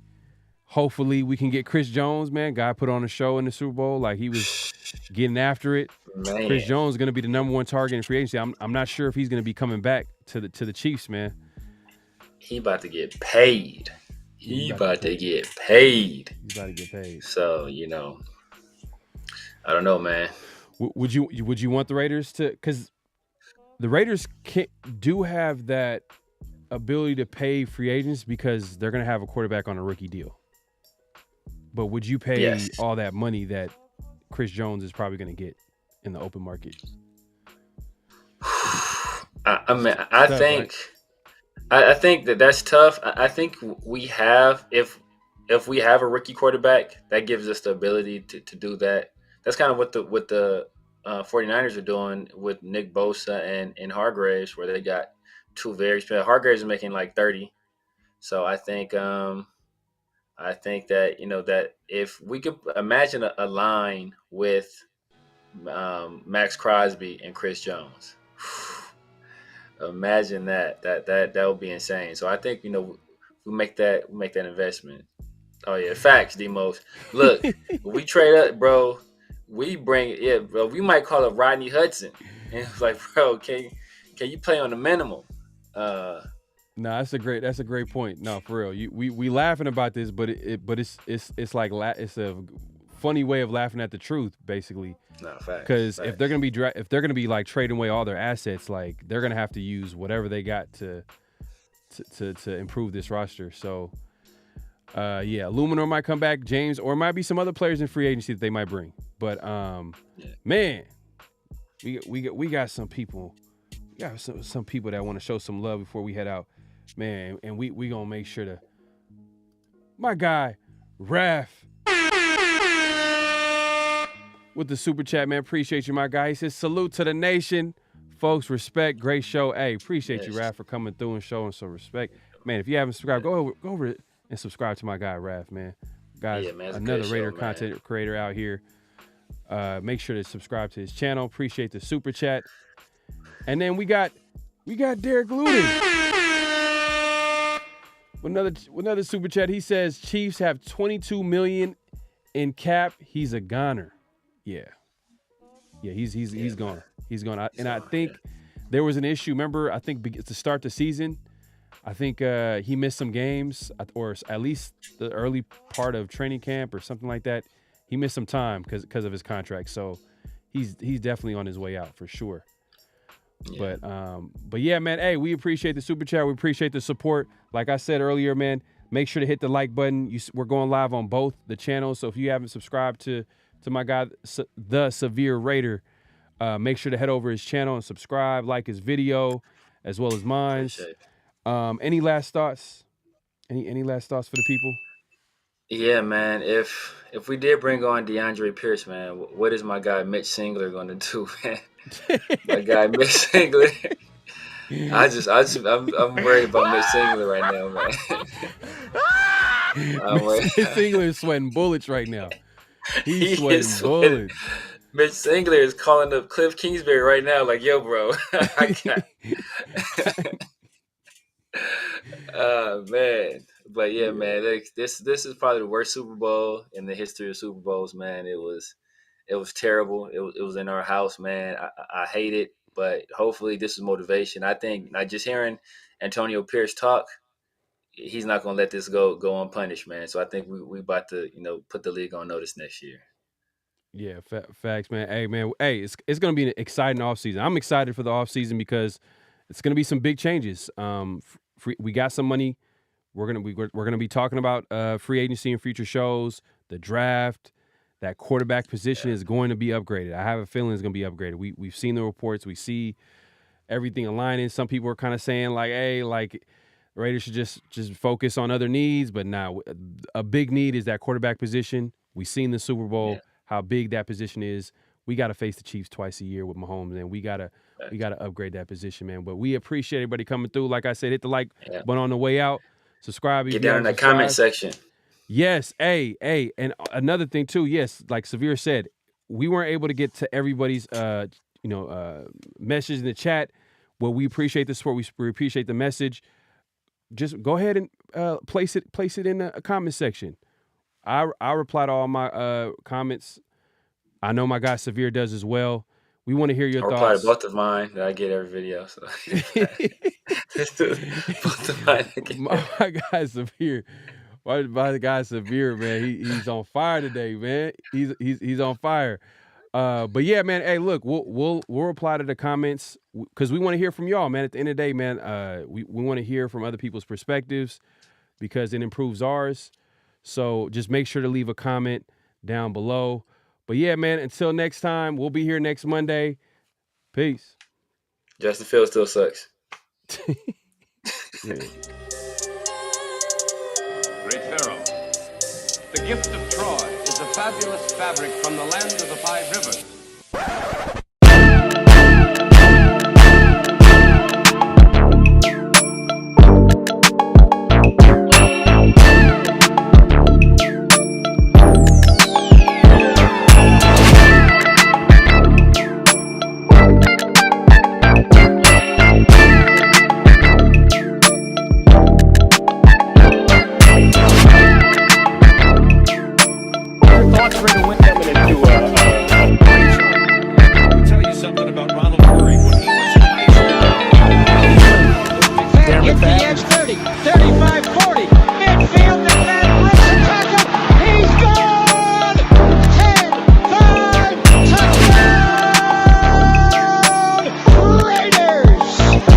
hopefully we can get Chris Jones, man. Guy put on a show in the Super Bowl. Like, he was getting after it. Man. Chris Jones is going to be the number one target in free agency. I'm not sure if he's going to be coming back to the Chiefs, man. He about to get paid. He about to get paid. He's about to get paid. So, I don't know, man. Would you want the Raiders to? Because the Raiders do have that ability to pay free agents because they're going to have a quarterback on a rookie deal. But would you pay all that money that Chris Jones is probably going to get in the open market? I think that's tough. I think we have, if we have a rookie quarterback, that gives us the ability to do that. That's kind of what the 49ers are doing with Nick Bosa and Hargraves, where they got two very expensive. Hargraves is making like 30. So I think that, that if we could imagine a line with Max Crosby and Chris Jones, imagine that would be insane. So I think, we make that investment. Oh yeah. Facts, D-Most. Look, we trade up, bro. We bring it, bro. We might call it Rodney Hudson, and it's like, bro, can you play on the minimum? No, that's a great point. No, for real. We laughing about this, but it's like it's a funny way of laughing at the truth, basically. No, facts. Because if they're gonna be like trading away all their assets, like, they're gonna have to use whatever they got to improve this roster. So, Luminor might come back, James, or it might be some other players in free agency that they might bring. But man, we got some people. We got some people that want to show some love before we head out, man. And we gonna make sure to. My guy, Raph, with the super chat, man. Appreciate you, my guy. He says, salute to the nation, folks. Respect, great show. Hey, appreciate you, Raph, for coming through and showing some respect, man. If you haven't subscribed, go over and subscribe to my guy, Raph, man. Guys, another Raider content creator out here. Make sure to subscribe to his channel. Appreciate the super chat. And then we got Derek Luden with another super chat. He says Chiefs have $22 million in cap. He's a goner. Yeah, he's gone. He's gone. I think there was an issue. Remember, I think to start the season, I think he missed some games, or at least the early part of training camp or something like that. He missed some time because of his contract. So he's definitely on his way out for sure. Yeah. But yeah, man. Hey, we appreciate the super chat. We appreciate the support. Like I said earlier, man, make sure to hit the like button. We're going live on both the channels. So if you haven't subscribed to my guy, the Severe Raider, make sure to head over his channel and subscribe, like his video, as well as mine. Any last thoughts? Any last thoughts for the people? Yeah, man. If we did bring on DeAndre Pierce, man, what is my guy Mitch Singler going to do, man? My guy Mitch Singler. I'm worried about Mitch Singler right now, man. Singler is sweating bullets right now. He's sweating bullets. Mitch Singler is calling up Cliff Kingsbury right now, like, yo, bro. Man. But yeah, man, this is probably the worst Super Bowl in the history of Super Bowls, man. It was terrible. It was in our house, man. I hate it, but hopefully this is motivation. I think just hearing Antonio Pierce talk, he's not gonna let this go unpunished, man. So I think we about to put the league on notice next year. Yeah, facts, man. Hey, man. Hey, it's gonna be an exciting offseason. I'm excited for the offseason because it's gonna be some big changes. We got some money. We're gonna be talking about free agency and future shows, the draft. That quarterback position is going to be upgraded. I have a feeling it's going to be upgraded. We've seen the reports. We see everything aligning. Some people are kind of saying like, hey, like Raiders should just focus on other needs. But now a big need is that quarterback position. We've seen the Super Bowl, how big that position is. We got to face the Chiefs twice a year with Mahomes, and we gotta upgrade that position, man. But we appreciate everybody coming through. Like I said, hit the like button on the way out. Subscribe. Get down in the comment section. Yes, hey, and another thing too. Yes, like Severe said, we weren't able to get to everybody's, message in the chat. Well, we appreciate the support. We appreciate the message. Just go ahead and place it in the comment section. I reply to all my comments. I know my guy Severe does as well. We want to hear your thoughts. I reply to both of mine that I get every video. So both of mine. My guy Severe. My guy Severe, man, he's on fire today, man. He's on fire. But yeah, man. Hey, look, we'll reply to the comments because we want to hear from y'all, man. At the end of the day, man, we want to hear from other people's perspectives because it improves ours. So just make sure to leave a comment down below. But yeah, man. Until next time, we'll be here next Monday. Peace. Justin Fields still sucks. Yeah. Great Pharaoh. The gift of Troy is a fabulous fabric from the land of the five rivers.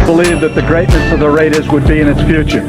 Believe that the greatness of the Raiders would be in its future.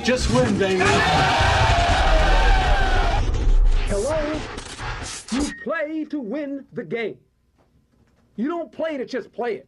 Just win, baby. Hello? You play to win the game. You don't play to just play it.